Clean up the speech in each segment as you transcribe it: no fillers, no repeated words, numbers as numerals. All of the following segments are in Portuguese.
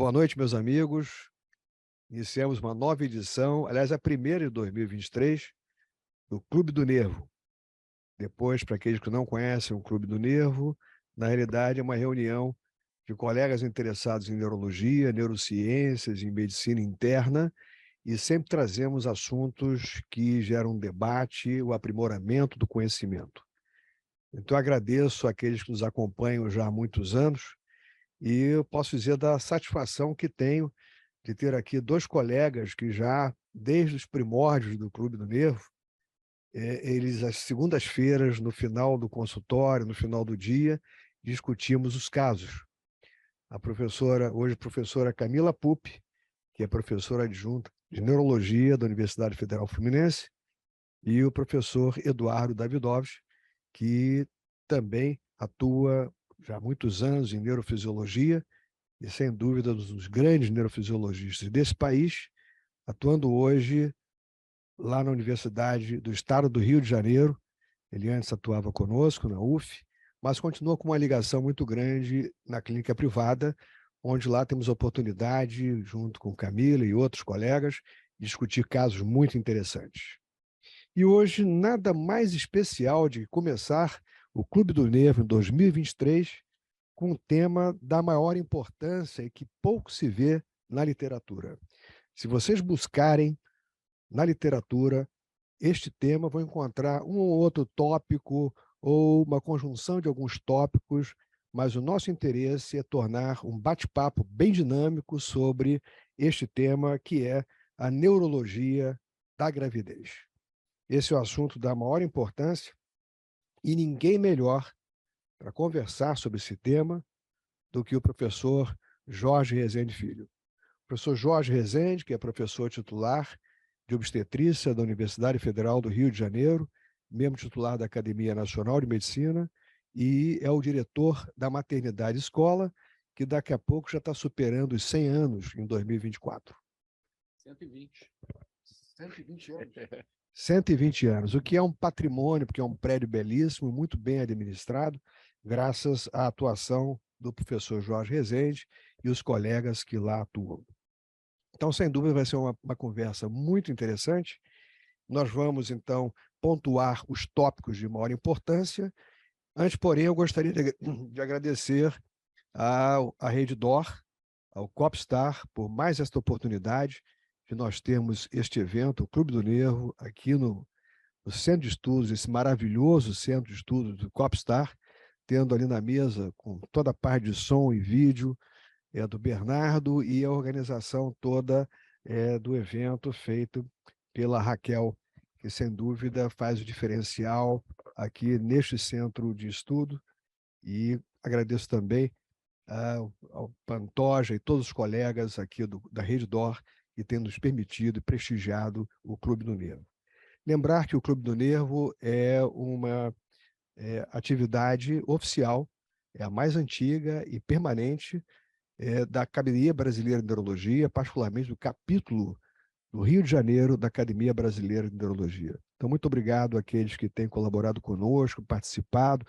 Boa noite, meus amigos. Iniciamos uma nova edição, aliás, a primeira de 2023, do Clube do Nervo. Depois, para aqueles que não conhecem o Clube do Nervo, na realidade é uma reunião de colegas interessados em neurologia, neurociências, em medicina interna, e sempre trazemos assuntos que geram debate, o aprimoramento do conhecimento. Então, agradeço àqueles que nos acompanham já há muitos anos, e eu posso dizer da satisfação que tenho de ter aqui dois colegas que já, desde os primórdios do Clube do Nervo, eles, às segundas-feiras, no final do consultório, no final do dia, discutimos os casos. A professora, hoje professora Camila Pupi, que é professora adjunta de Neurologia da Universidade Federal Fluminense, e o professor Eduardo Davidovich, que também atua já há muitos anos em neurofisiologia, e, sem dúvida, um dos grandes neurofisiologistas desse país, atuando hoje lá na Universidade do Estado do Rio de Janeiro. Ele antes atuava conosco na UF, mas continua com uma ligação muito grande na clínica privada, onde lá temos a oportunidade, junto com Camila e outros colegas, de discutir casos muito interessantes. E hoje, nada mais especial de começar o Clube do Nervo em 2023 com um tema da maior importância e que pouco se vê na literatura. Se vocês buscarem na literatura este tema, vão encontrar um ou outro tópico ou uma conjunção de alguns tópicos, mas o nosso interesse é tornar um bate-papo bem dinâmico sobre este tema, que é a neurologia da gravidez. Esse é o assunto da maior importância e ninguém melhor para conversar sobre esse tema do que o professor Jorge Rezende Filho. O professor Jorge Rezende, que é professor titular de obstetrícia da Universidade Federal do Rio de Janeiro, membro titular da Academia Nacional de Medicina, e é o diretor da Maternidade Escola, que daqui a pouco já está superando os 100 anos em 2024. 120. 120 anos. 120 anos, o que é um patrimônio, porque é um prédio belíssimo, muito bem administrado, graças à atuação do professor Jorge Rezende e os colegas que lá atuam. Então, sem dúvida, vai ser uma conversa muito interessante. Nós vamos, então, pontuar os tópicos de maior importância. Antes, porém, eu gostaria de agradecer à Rede DOR, ao Copstar, por mais esta oportunidade de nós termos este evento, o Clube do Nervo, aqui no Centro de Estudos, esse maravilhoso Centro de Estudos do Copstar, tendo ali na mesa, com toda a parte de som e vídeo, do Bernardo, e a organização toda do evento feito pela Raquel, que sem dúvida faz o diferencial aqui neste centro de estudo. E agradeço também ao Pantoja e todos os colegas aqui da Rede DOR que têm nos permitido e prestigiado o Clube do Nervo. Lembrar que o Clube do Nervo é uma atividade oficial, é a mais antiga e permanente da Academia Brasileira de Neurologia, particularmente do capítulo do Rio de Janeiro da Academia Brasileira de Neurologia. Então, muito obrigado àqueles que têm colaborado conosco, participado.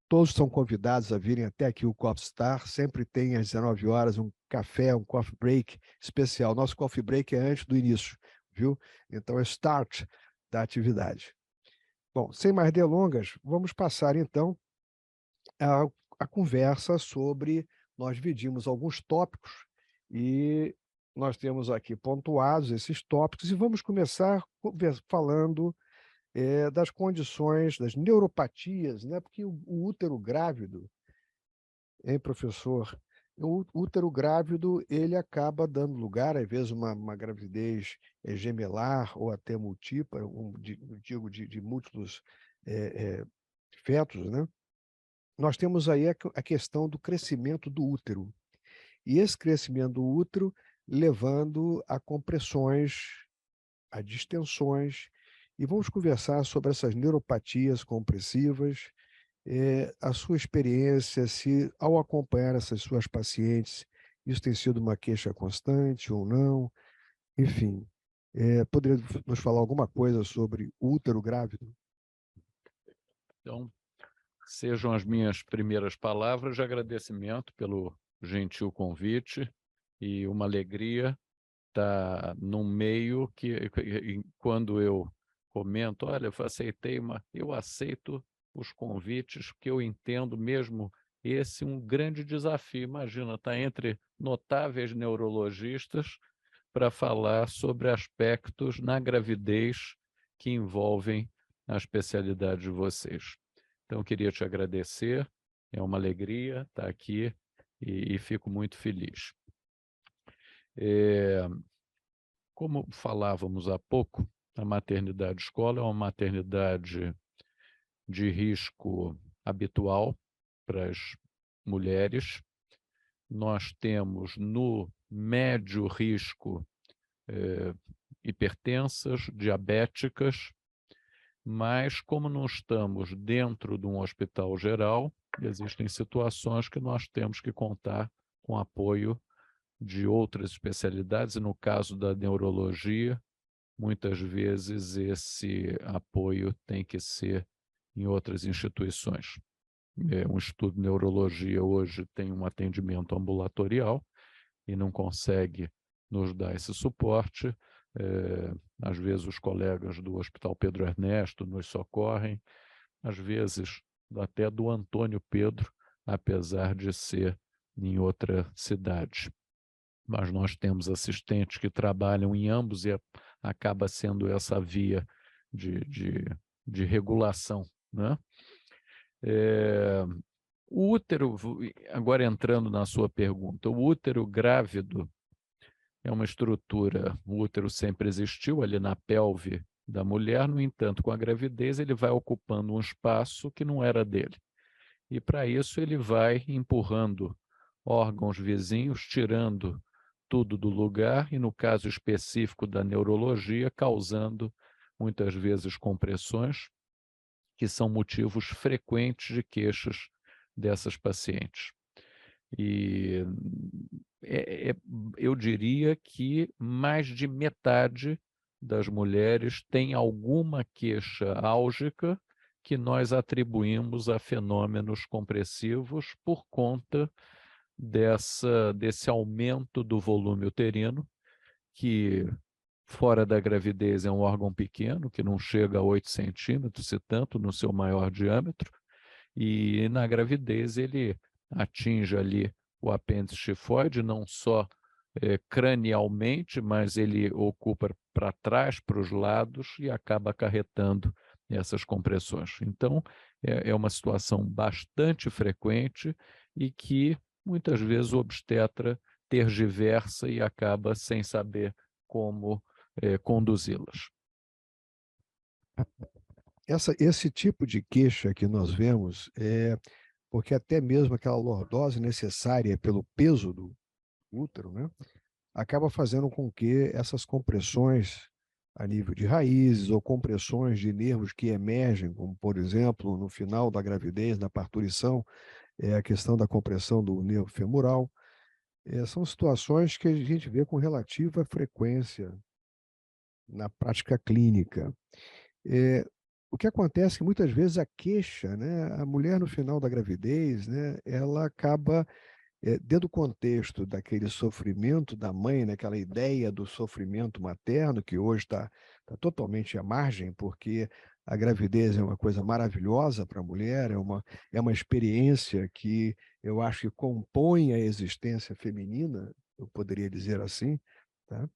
Todos são convidados a virem até aqui o Copstar. Sempre tem às 19 horas um café, um coffee break especial. Nosso coffee break é antes do início, viu? Então é start da atividade. Bom, sem mais delongas, vamos passar então a conversa sobre, nós dividimos alguns tópicos e nós temos aqui pontuados esses tópicos e vamos começar falando das condições, das neuropatias, né? Porque o útero grávido, hein, professor? O útero grávido, ele acaba dando lugar, às vezes, uma gravidez gemelar ou até multípara, digo, de múltiplos fetos, né? Nós temos aí a questão do crescimento do útero. E esse crescimento do útero levando a compressões, a distensões, e vamos conversar sobre essas neuropatias compressivas, a sua experiência, se ao acompanhar essas suas pacientes, isso tem sido uma queixa constante ou não, enfim. Poderia nos falar alguma coisa sobre o útero grávido? Então, sejam as minhas primeiras palavras de agradecimento pelo gentil convite. e uma alegria estar num meio quando eu comento, olha, eu aceito os convites, porque eu entendo mesmo esse um grande desafio. Imagina, estar entre notáveis neurologistas para falar sobre aspectos na gravidez que envolvem a especialidade de vocês. Então, eu queria te agradecer, é uma alegria estar aqui e fico muito feliz. Como falávamos há pouco, a maternidade escola é uma maternidade de risco habitual para as mulheres. Nós temos no médio risco hipertensas, diabéticas, mas como não estamos dentro de um hospital geral, existem situações que nós temos que contar com apoio de outras especialidades, e no caso da neurologia, muitas vezes esse apoio tem que ser em outras instituições. Um estudo de neurologia hoje tem um atendimento ambulatorial e não consegue nos dar esse suporte. Às vezes os colegas do Hospital Pedro Ernesto nos socorrem, às vezes até do Antônio Pedro, apesar de ser em outra cidade. Mas nós temos assistentes que trabalham em ambos e acaba sendo essa via de regulação, né? O útero, agora entrando na sua pergunta, o útero grávido é uma estrutura, o útero sempre existiu ali na pelve da mulher, no entanto, com a gravidez ele vai ocupando um espaço que não era dele. E para isso ele vai empurrando órgãos vizinhos, tirando tudo do lugar e, no caso específico da neurologia, causando muitas vezes compressões, que são motivos frequentes de queixas dessas pacientes. E eu diria que mais de metade das mulheres tem alguma queixa álgica que nós atribuímos a fenômenos compressivos por conta desse aumento do volume uterino, que fora da gravidez é um órgão pequeno, que não chega a 8 centímetros, se tanto, no seu maior diâmetro, e na gravidez ele atinge ali o apêndice tifoide, não só cranialmente, mas ele ocupa para trás, para os lados, e acaba acarretando essas compressões. Então, é uma situação bastante frequente e que muitas vezes o obstetra tergiversa e acaba sem saber como conduzi-las. Esse tipo de queixa que nós vemos é porque até mesmo aquela lordose necessária pelo peso do útero, né, acaba fazendo com que essas compressões a nível de raízes ou compressões de nervos que emergem, como, por exemplo, no final da gravidez, na parturição, a questão da compressão do nervo femoral, são situações que a gente vê com relativa frequência na prática clínica. O que acontece é que muitas vezes a queixa, né, a mulher no final da gravidez, né, ela acaba, dentro do contexto daquele sofrimento da mãe, né, aquela ideia do sofrimento materno, que hoje está totalmente à margem, porque a gravidez é uma coisa maravilhosa para a mulher, é uma experiência que eu acho que compõe a existência feminina, eu poderia dizer assim, tá?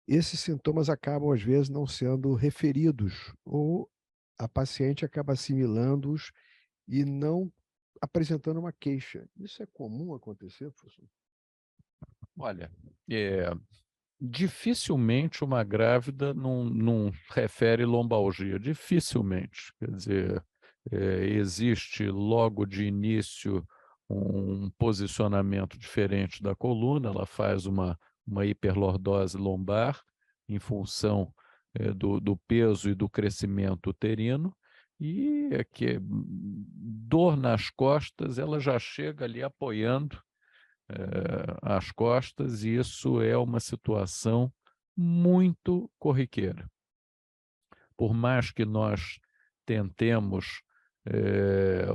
Esses sintomas acabam, às vezes, não sendo referidos, ou a paciente acaba assimilando-os e não apresentando uma queixa. Isso é comum acontecer, professor? Olha, dificilmente uma grávida não refere lombalgia, dificilmente. Quer dizer, existe logo de início um posicionamento diferente da coluna, ela faz uma hiperlordose lombar em função do peso e do crescimento uterino, e dor nas costas, ela já chega ali apoiando as costas, e isso é uma situação muito corriqueira. Por mais que nós tentemos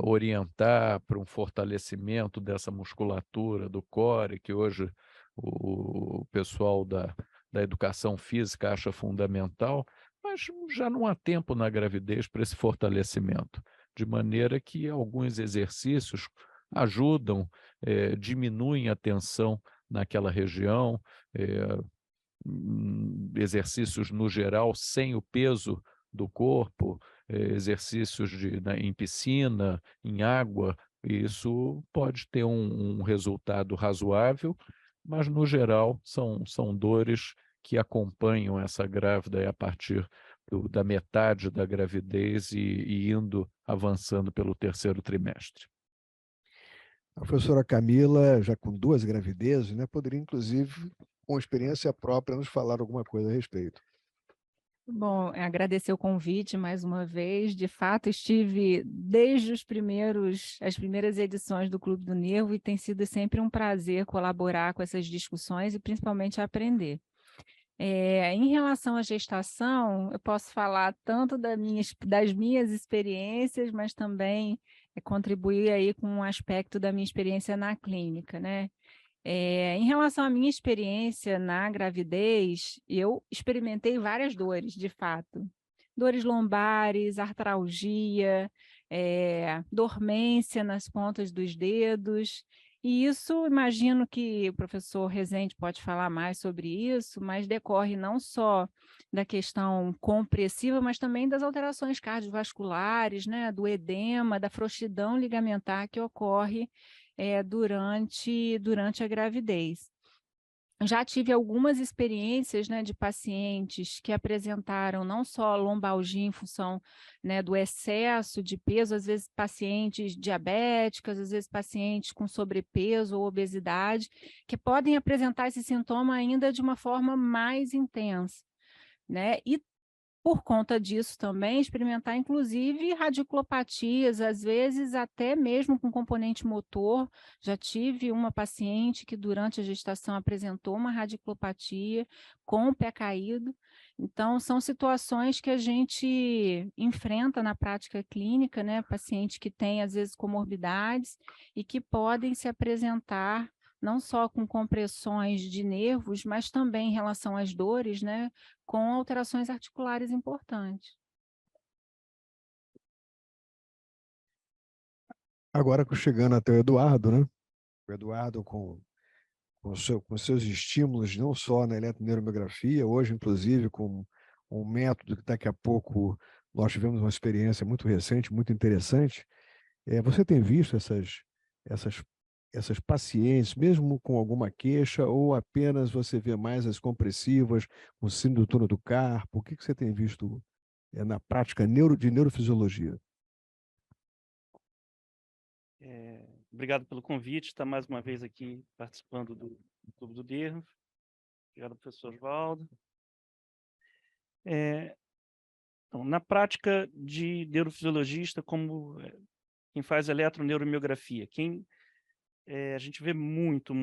orientar para um fortalecimento dessa musculatura do core, que hoje o pessoal da educação física acha fundamental, mas já não há tempo na gravidez para esse fortalecimento, de maneira que alguns exercícios ajudam, diminuem a tensão naquela região, exercícios no geral sem o peso do corpo, exercícios em piscina, em água, isso pode ter um resultado razoável, mas no geral são dores que acompanham essa grávida a partir da metade da gravidez e indo avançando pelo terceiro trimestre. A professora Camila, já com 2 gravidezes, né, poderia, inclusive, com experiência própria, nos falar alguma coisa a respeito. Bom, agradecer o convite mais uma vez. De fato, estive desde as primeiras edições do Clube do Nervo e tem sido sempre um prazer colaborar com essas discussões e principalmente aprender. Em relação à gestação, eu posso falar tanto das minhas experiências, mas também contribuir aí com um aspecto da minha experiência na clínica, né? Em relação à minha experiência na gravidez, eu experimentei várias dores, de fato. Dores lombares, artralgia, dormência nas pontas dos dedos. E isso, imagino que o professor Rezende pode falar mais sobre isso, mas decorre não só da questão compressiva, mas também das alterações cardiovasculares, né, do edema, da frouxidão ligamentar que ocorre durante a gravidez. Já tive algumas experiências, né, de pacientes que apresentaram não só lombalgia em função, né, do excesso de peso, às vezes pacientes diabéticas, às vezes pacientes com sobrepeso ou obesidade, que podem apresentar esse sintoma ainda de uma forma mais intensa, né? E por conta disso também, experimentar inclusive radiculopatias, às vezes até mesmo com componente motor. Já tive uma paciente que durante a gestação apresentou uma radiculopatia com o pé caído. Então, são situações que a gente enfrenta na prática clínica, né? Paciente que tem, às vezes, comorbidades e que podem se apresentar não só com compressões de nervos, mas também em relação às dores, né? Com alterações articulares importantes. Agora, chegando até o Eduardo, né? O Eduardo com seus estímulos, não só na eletroneuromiografia, hoje, inclusive, com um método que daqui a pouco nós tivemos uma experiência muito recente, muito interessante. Você tem visto essas pacientes, mesmo com alguma queixa, ou apenas você vê mais as compressivas, com síndrome do túnel do carpo? O que você tem visto na prática de neurofisiologia? Obrigado pelo convite, estar mais uma vez aqui participando do Clube do Nervo. Obrigado, professor Oswaldo. Então, na prática de neurofisiologista, como quem faz eletroneuromiografia, a gente vê muito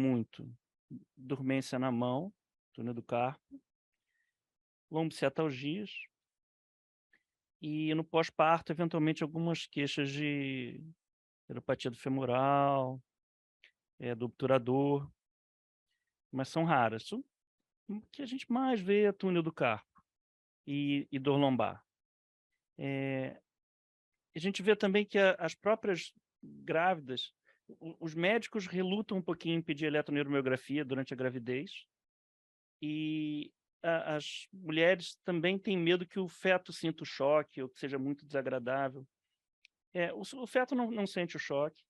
dormência na mão, túnel do carpo, lombociatalgias, e no pós-parto, eventualmente, algumas queixas de neuropatia do femoral, do obturador, mas são raras. O que a gente mais vê é túnel do carpo e dor lombar. A gente vê também que as próprias grávidas, os médicos relutam um pouquinho em pedir eletroneuromiografia durante a gravidez, e as mulheres também têm medo que o feto sinta o choque, ou que seja muito desagradável. O feto não sente o choque,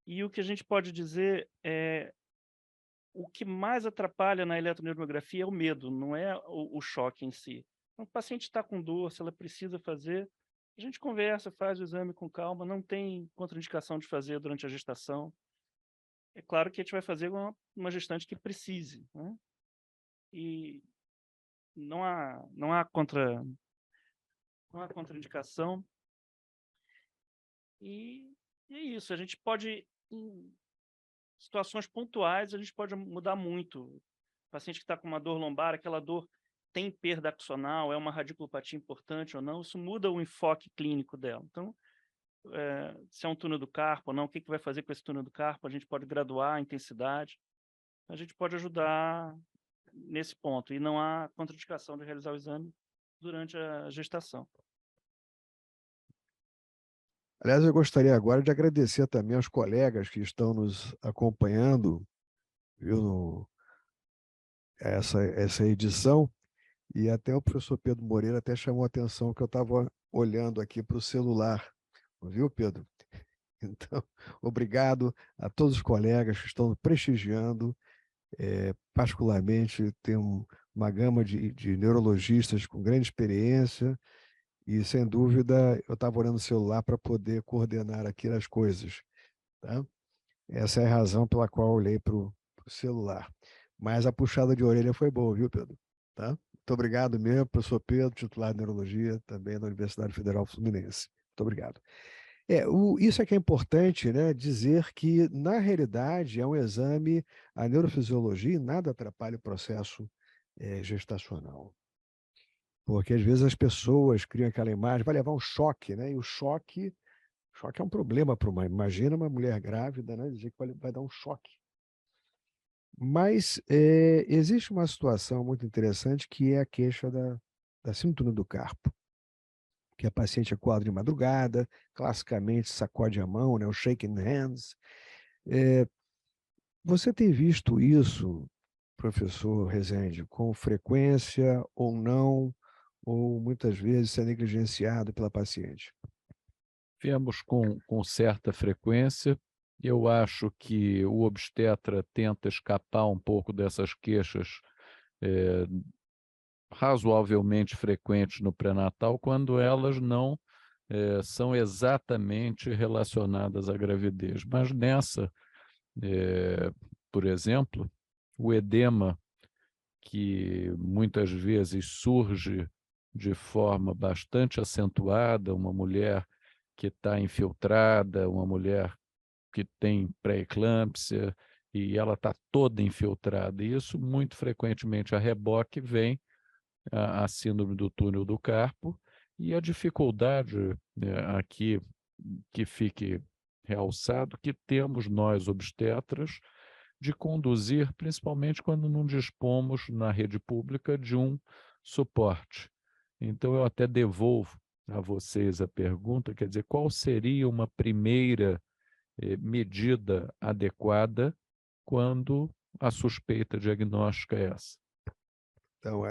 e o que a gente pode dizer é o que mais atrapalha na eletroneuromiografia é o medo, não é o choque em si. Então, o paciente está com dor, se ela precisa fazer, a gente conversa, faz o exame com calma, não tem contraindicação de fazer durante a gestação. É claro que a gente vai fazer uma gestante que precise, né? E não há contraindicação. E é isso, a gente pode, em situações pontuais, a gente pode mudar muito. O paciente que está com uma dor lombar, aquela dor tem perda axonal, é uma radiculopatia importante ou não, isso muda o enfoque clínico dela. Então, se é um túnel do carpo ou não, o que vai fazer com esse túnel do carpo, a gente pode graduar a intensidade, a gente pode ajudar nesse ponto, e não há contraindicação de realizar o exame durante a gestação. Aliás, eu gostaria agora de agradecer também aos colegas que estão nos acompanhando, viu, essa edição, e até o professor Pedro Moreira até chamou a atenção que eu estava olhando aqui para o celular, viu, Pedro? Então, obrigado a todos os colegas que estão prestigiando, particularmente tem uma gama de neurologistas com grande experiência, e, sem dúvida, eu estava olhando o celular para poder coordenar aqui as coisas. Tá? Essa é a razão pela qual eu olhei para o celular. Mas a puxada de orelha foi boa, viu, Pedro? Tá? Muito obrigado mesmo, professor Pedro, titular de Neurologia, também da Universidade Federal Fluminense. Muito obrigado. Isso é que é importante, né? Dizer que, na realidade, é um exame, a neurofisiologia, e nada atrapalha o processo gestacional. Porque, às vezes, as pessoas criam aquela imagem, vai levar um choque, né? E o choque é um problema para uma... Imagina uma mulher grávida, né? Dizer que vai dar um choque. Mas existe uma situação muito interessante que é a queixa da síndrome do carpo, que a paciente acorda de madrugada, classicamente sacode a mão, né? O shaking hands. Você tem visto isso, professor Rezende, com frequência ou não, ou muitas vezes é negligenciado pela paciente? Vemos com certa frequência. Eu acho que o obstetra tenta escapar um pouco dessas queixas razoavelmente frequentes no pré-natal, quando elas não são exatamente relacionadas à gravidez. Mas nessa, por exemplo, o edema, que muitas vezes surge de forma bastante acentuada, uma mulher que está infiltrada, uma mulher que tem pré-eclâmpsia e ela está toda infiltrada. E isso, muito frequentemente, a reboque vem a síndrome do túnel do carpo, e a dificuldade aqui que fique realçado, que temos nós obstetras de conduzir, principalmente quando não dispomos na rede pública de um suporte. Então eu até devolvo a vocês a pergunta, quer dizer, qual seria uma primeira medida adequada quando a suspeita diagnóstica é essa? Então,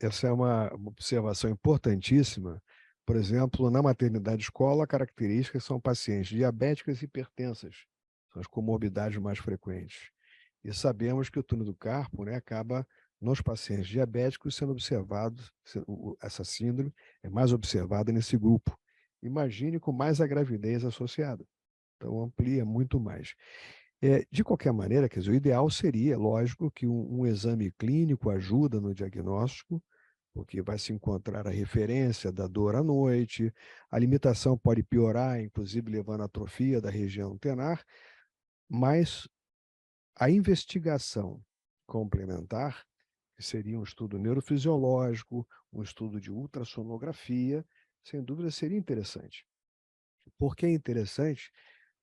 essa é uma observação importantíssima. Por exemplo, na maternidade escola, características são pacientes diabéticas e hipertensas, são as comorbidades mais frequentes. E sabemos que o túnel do carpo, né, acaba nos pacientes diabéticos sendo observado, essa síndrome é mais observada nesse grupo. Imagine com mais a gravidez associada. Então, amplia muito mais. De qualquer maneira, quer dizer, o ideal seria, lógico, que um exame clínico ajuda no diagnóstico, porque vai se encontrar a referência da dor à noite, a limitação pode piorar, inclusive levando à atrofia da região tenar, mas a investigação complementar, que seria um estudo neurofisiológico, um estudo de ultrassonografia, sem dúvida seria interessante. Por que interessante?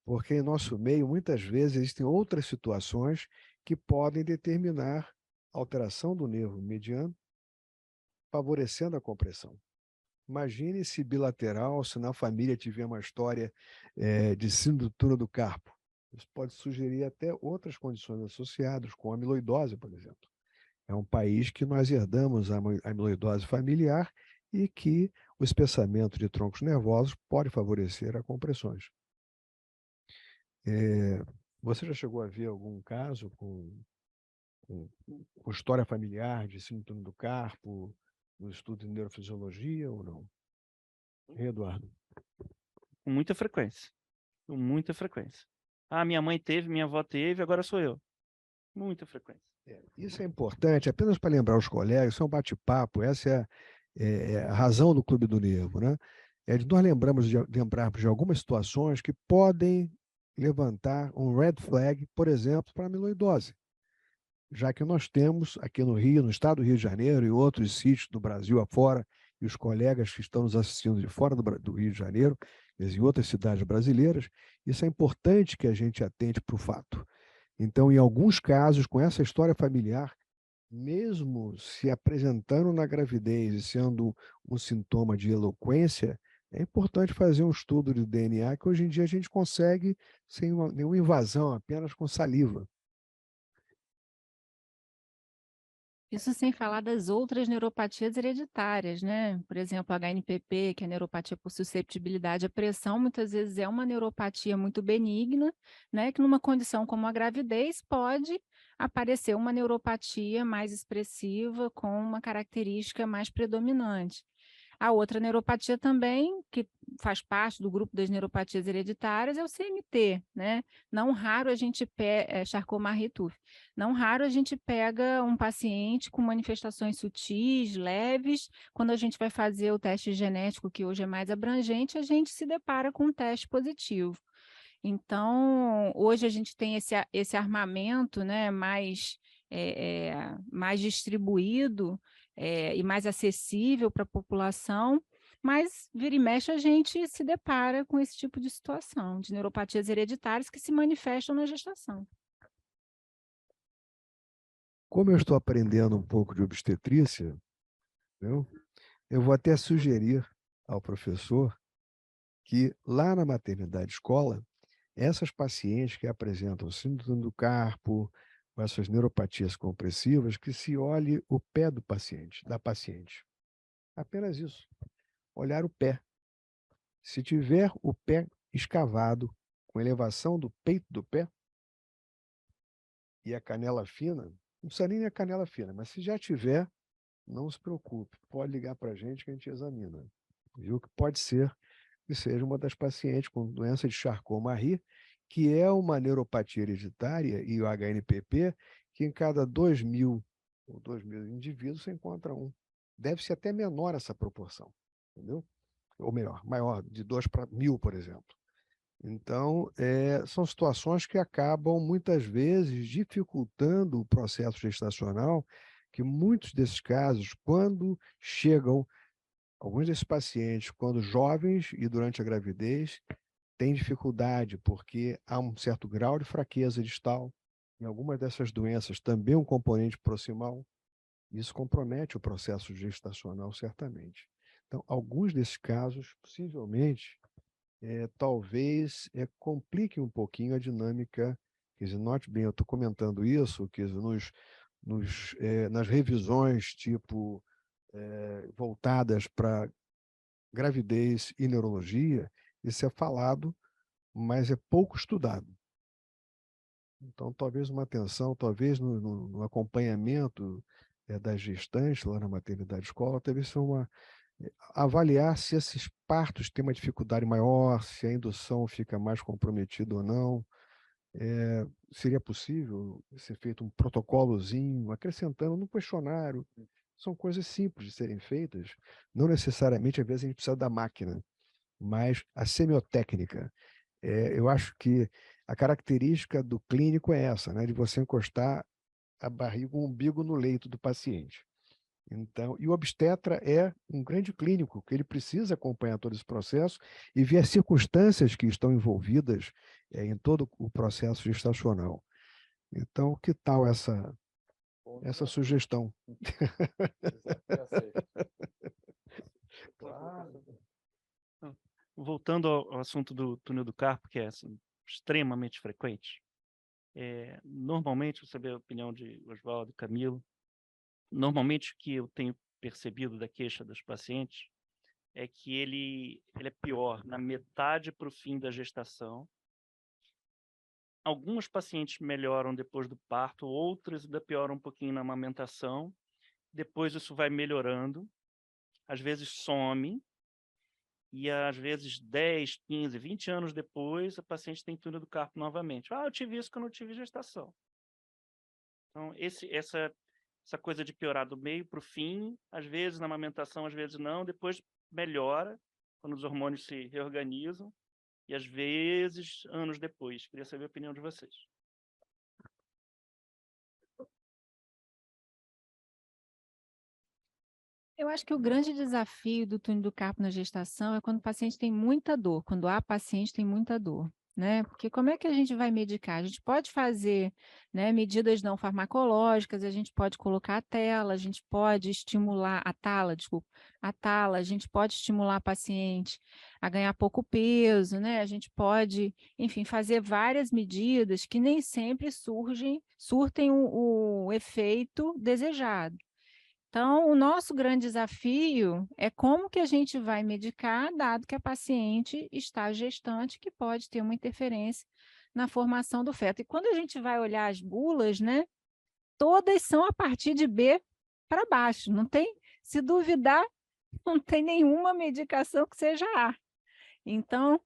Porque em nosso meio, muitas vezes, existem outras situações que podem determinar alteração do nervo mediano, favorecendo a compressão. Imagine se bilateral, se na família tiver uma história de síndrome do túnel do carpo. Isso pode sugerir até outras condições associadas, com amiloidose, por exemplo. É um país que nós herdamos a amiloidose familiar e que o espessamento de troncos nervosos pode favorecer a compressões. Você já chegou a ver algum caso com história familiar de síndrome do túnel do carpo, no estudo de neurofisiologia ou não? Eduardo? Com muita frequência. Com muita frequência. Ah, minha mãe teve, minha avó teve, agora sou eu. Muita frequência. Isso é importante, apenas para lembrar os colegas, isso é um bate-papo, essa é a razão do Clube do Nervo, né? É de nós lembrarmos de algumas situações que podem levantar um red flag, por exemplo, para a amiloidose. Já que nós temos aqui no Rio, no estado do Rio de Janeiro e outros sítios do Brasil afora, e os colegas que estão nos assistindo de fora do Rio de Janeiro, em outras cidades brasileiras, isso é importante que a gente atente para o fato. Então, em alguns casos, com essa história familiar, mesmo se apresentando na gravidez e sendo um sintoma de eloquência, é importante fazer um estudo de DNA que hoje em dia a gente consegue sem nenhuma invasão, apenas com saliva. Isso sem falar das outras neuropatias hereditárias, né? Por exemplo, a HNPP, que é a neuropatia por susceptibilidade à pressão, muitas vezes é uma neuropatia muito benigna, né? Que numa condição como a gravidez pode aparecer uma neuropatia mais expressiva com uma característica mais predominante. A outra neuropatia também, que faz parte do grupo das neuropatias hereditárias, é o CMT, né? Não raro a gente pega, Charcot-Marie-Tooth, não raro a gente pega um paciente com manifestações sutis, leves, quando a gente vai fazer o teste genético, que hoje é mais abrangente, a gente se depara com um teste positivo. Então, hoje a gente tem esse armamento, né, mais distribuído e mais acessível para a população, mas vira e mexe a gente se depara com esse tipo de situação, de neuropatias hereditárias que se manifestam na gestação. Como eu estou aprendendo um pouco de obstetrícia, eu vou até sugerir ao professor que lá na maternidade escola, essas pacientes que apresentam síndrome do carpo, com essas neuropatias compressivas, que se olhe o pé do paciente, da paciente. Apenas isso. Olhar o pé. Se tiver o pé escavado, com elevação do peito do pé, e a canela fina, não precisa nem a canela fina, mas se já tiver, não se preocupe, pode ligar para a gente que a gente examina. Viu que pode ser que seja uma das pacientes com doença de Charcot-Marie, que é uma neuropatia hereditária, e o HNPP, que em cada 2.000 ou 2.000 indivíduos se encontra um. Deve ser até menor essa proporção, entendeu? Ou melhor, maior, de 2 para 1.000, por exemplo. Então, são situações que acabam, muitas vezes, dificultando o processo gestacional, que muitos desses casos, quando chegam, alguns desses pacientes, quando jovens e durante a gravidez, têm dificuldade, porque há um certo grau de fraqueza distal. Em algumas dessas doenças, também um componente proximal. Isso compromete o processo gestacional, certamente. Então, alguns desses casos, possivelmente, talvez complique um pouquinho a dinâmica. Quer dizer, note bem, eu estou comentando isso, quer dizer, nas revisões tipo voltadas para gravidez e neurologia, isso é falado, mas é pouco estudado. Então, talvez uma atenção, talvez no acompanhamento das gestantes lá na maternidade escola, talvez seja avaliar se esses partos têm uma dificuldade maior, se a indução fica mais comprometida ou não. Seria possível ser feito um protocolozinho, acrescentando no questionário. São coisas simples de serem feitas. Não necessariamente, às vezes, a gente precisa da máquina, mas a semiotécnica. Eu acho que a característica do clínico é essa, né, de você encostar a barriga, o umbigo no leito do paciente. Então, e o obstetra é um grande clínico, que ele precisa acompanhar todo esse processo e ver as circunstâncias que estão envolvidas em todo o processo gestacional. Então, que tal essa sugestão? Claro. Voltando ao assunto do túnel do carpo, que é assim, extremamente frequente, normalmente, vou saber a opinião de Oswaldo e Camilo, normalmente o que eu tenho percebido da queixa dos pacientes é que ele é pior na metade para o fim da gestação. Alguns pacientes melhoram depois do parto, outros ainda pioram um pouquinho na amamentação. Depois isso vai melhorando, às vezes some, e às vezes 10, 15, 20 anos depois, a paciente tem túnel do carpo novamente. Eu tive isso quando eu tive gestação. Então, essa coisa de piorar do meio para o fim, às vezes na amamentação, às vezes não, depois melhora, quando os hormônios se reorganizam, e às vezes anos depois. Queria saber a opinião de vocês. Eu acho que o grande desafio do túnel do carpo na gestação é quando o paciente tem muita dor, quando a paciente tem muita dor, né? Porque como é que a gente vai medicar? A gente pode fazer, né, medidas não farmacológicas, a gente pode colocar a tala, a gente pode estimular a tala, desculpa, a tala, a gente pode estimular a paciente a ganhar pouco peso, né? A gente pode, enfim, fazer várias medidas que nem sempre surtem o efeito desejado. Então, o nosso grande desafio é como que a gente vai medicar, dado que a paciente está gestante, que pode ter uma interferência na formação do feto. E quando a gente vai olhar as bulas, né, todas são a partir de B para baixo. Não tem, se duvidar, não tem nenhuma medicação que seja A. Então,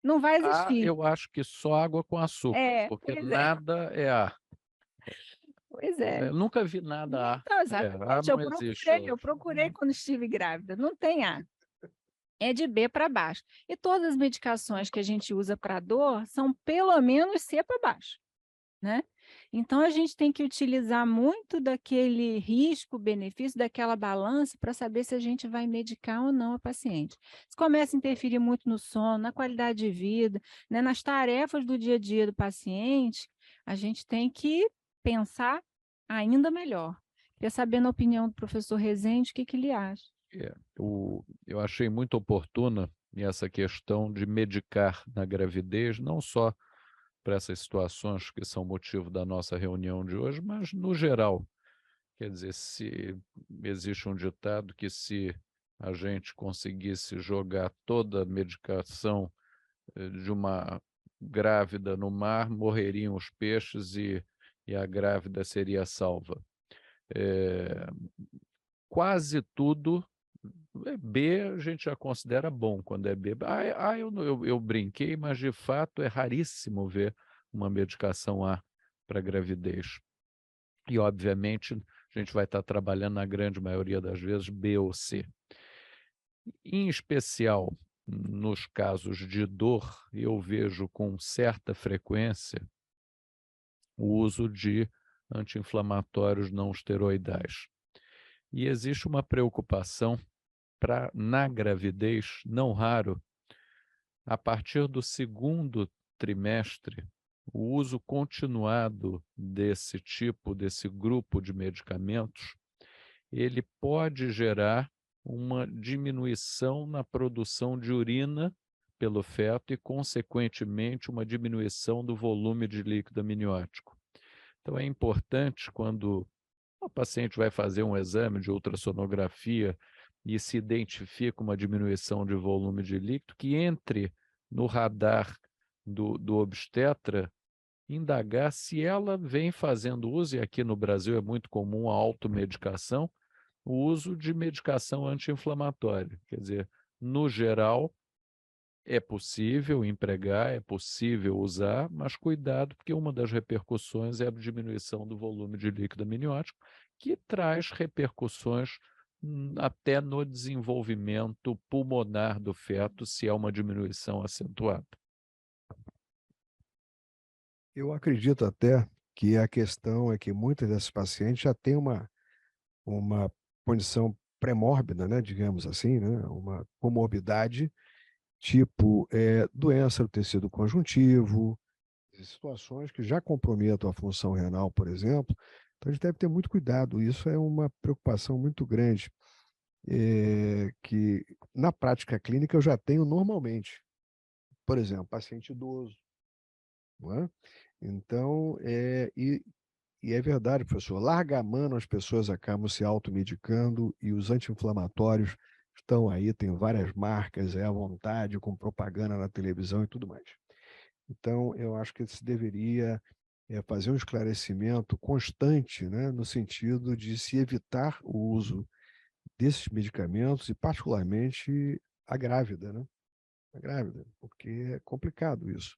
não vai existir. Eu acho que só água com açúcar, porque pois é. nada é A. Pois é. Eu nunca vi nada A. Então, A exatamente, não existe eu hoje. procurei quando estive grávida, não tem A. É de B para baixo. E todas as medicações que a gente usa para dor são pelo menos C para baixo, né? Então, a gente tem que utilizar muito daquele risco-benefício, daquela balança, para saber se a gente vai medicar ou não a paciente. Isso começa a interferir muito no sono, na qualidade de vida, né? Nas tarefas do dia a dia do paciente, a gente tem que pensar ainda melhor. Queria saber, na opinião do professor Rezende, o que ele acha. Eu achei muito oportuna essa questão de medicar na gravidez, não só para essas situações que são motivo da nossa reunião de hoje, mas no geral. Quer dizer, se existe um ditado que se a gente conseguisse jogar toda a medicação de uma grávida no mar, morreriam os peixes e a grávida seria salva. Quase tudo B a gente já considera bom quando é B. Eu brinquei, mas de fato é raríssimo ver uma medicação A para gravidez. E, obviamente, a gente vai estar trabalhando, na grande maioria das vezes, B ou C. Em especial, nos casos de dor, eu vejo com certa frequência o uso de anti-inflamatórios não esteroidais. E existe uma preocupação na gravidez, não raro, a partir do segundo trimestre, o uso continuado desse grupo de medicamentos, ele pode gerar uma diminuição na produção de urina pelo feto e, consequentemente, uma diminuição do volume de líquido amniótico. Então, é importante, quando o paciente vai fazer um exame de ultrassonografia e se identifica uma diminuição de volume de líquido, que entre no radar do obstetra, indagar se ela vem fazendo uso, e aqui no Brasil é muito comum a automedicação, o uso de medicação anti-inflamatória. Quer dizer, no geral, é possível empregar, é possível usar, mas cuidado, porque uma das repercussões é a diminuição do volume de líquido amniótico, que traz repercussões até no desenvolvimento pulmonar do feto, se há uma diminuição acentuada. Eu acredito até que a questão é que muitas dessas pacientes já têm uma condição pré-mórbida, né, digamos assim, né, uma comorbidade, tipo doença do tecido conjuntivo, situações que já comprometam a função renal, por exemplo. Então, a gente deve ter muito cuidado. Isso é uma preocupação muito grande, que na prática clínica eu já tenho normalmente. Por exemplo, paciente idoso, não é? Então, e é verdade, professor, larga a mão, as pessoas acabam se automedicando e os anti-inflamatórios estão aí, tem várias marcas, à vontade, com propaganda na televisão e tudo mais. Então, eu acho que se deveria fazer um esclarecimento constante, né, no sentido de se evitar o uso desses medicamentos e, particularmente, a grávida, né? A grávida, porque é complicado isso.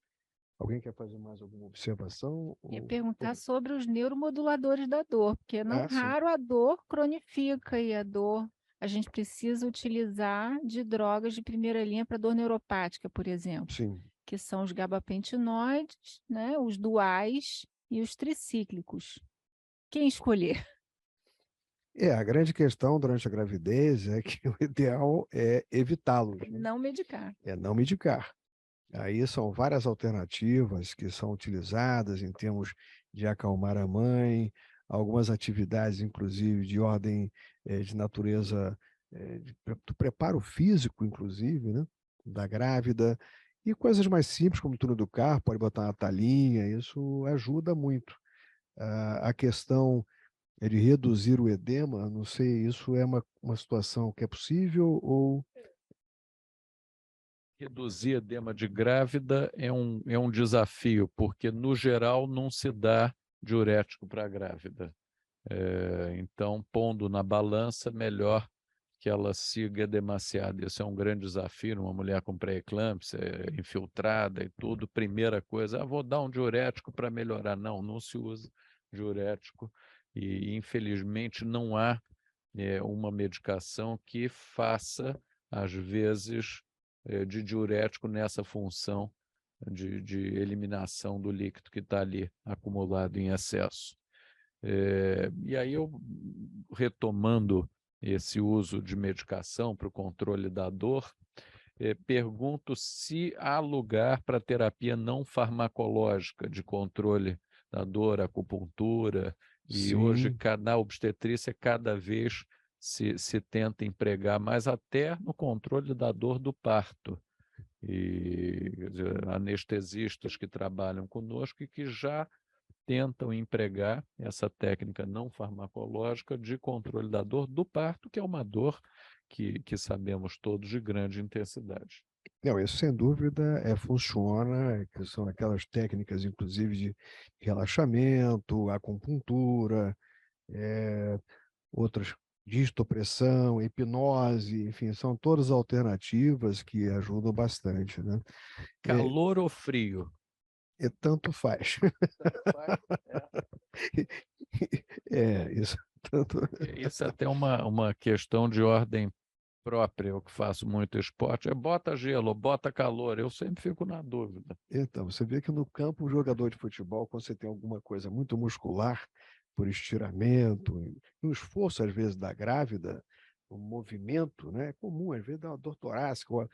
Alguém quer fazer mais alguma observação? Eu ia perguntar sobre os neuromoduladores da dor, porque não Sim. raro a dor cronifica e a dor a gente precisa utilizar de drogas de primeira linha para dor neuropática, por exemplo, Sim. que são os gabapentinoides, né, os duais e os tricíclicos. Quem escolher? A grande questão durante a gravidez é que o ideal é evitá-los, né? Não medicar. É não medicar. Aí são várias alternativas que são utilizadas em termos de acalmar a mãe, algumas atividades, inclusive, de ordem de natureza, do preparo físico, inclusive, né, da grávida, e coisas mais simples, como túnel do carro, pode botar uma talinha, isso ajuda muito. A questão é de reduzir o edema, não sei, isso é uma situação que é possível ou... Reduzir edema de grávida é um desafio, porque, no geral, não se dá diurético para a grávida. Então, pondo na balança, melhor que ela siga edemaciada. Esse é um grande desafio numa mulher com pré-eclâmpsia, infiltrada e tudo. Primeira coisa, vou dar um diurético para melhorar. Não, não se usa diurético e, infelizmente, não há uma medicação que faça, às vezes, de diurético nessa função de eliminação do líquido que está ali acumulado em excesso. E aí eu, retomando esse uso de medicação para o controle da dor, pergunto se há lugar para terapia não farmacológica de controle da dor, acupuntura, e hoje Sim, na obstetrícia cada vez se tenta empregar mais até no controle da dor do parto. E quer dizer, anestesistas que trabalham conosco e que já tentam empregar essa técnica não farmacológica de controle da dor do parto, que é uma dor que sabemos todos de grande intensidade. não, isso sem dúvida funciona, que são aquelas técnicas, inclusive, de relaxamento, acupuntura, outras distopressão, hipnose, enfim, são todas alternativas que ajudam bastante, né? Calor ou frio? E tanto faz. Isso, tanto... Isso é até uma questão de ordem própria. Eu que faço muito esporte, bota gelo, bota calor, eu sempre fico na dúvida. Então, você vê que no campo, o jogador de futebol, quando você tem alguma coisa muito muscular, por estiramento, e um esforço, às vezes, da grávida, um movimento, né, é comum, às vezes dá uma dor torácica,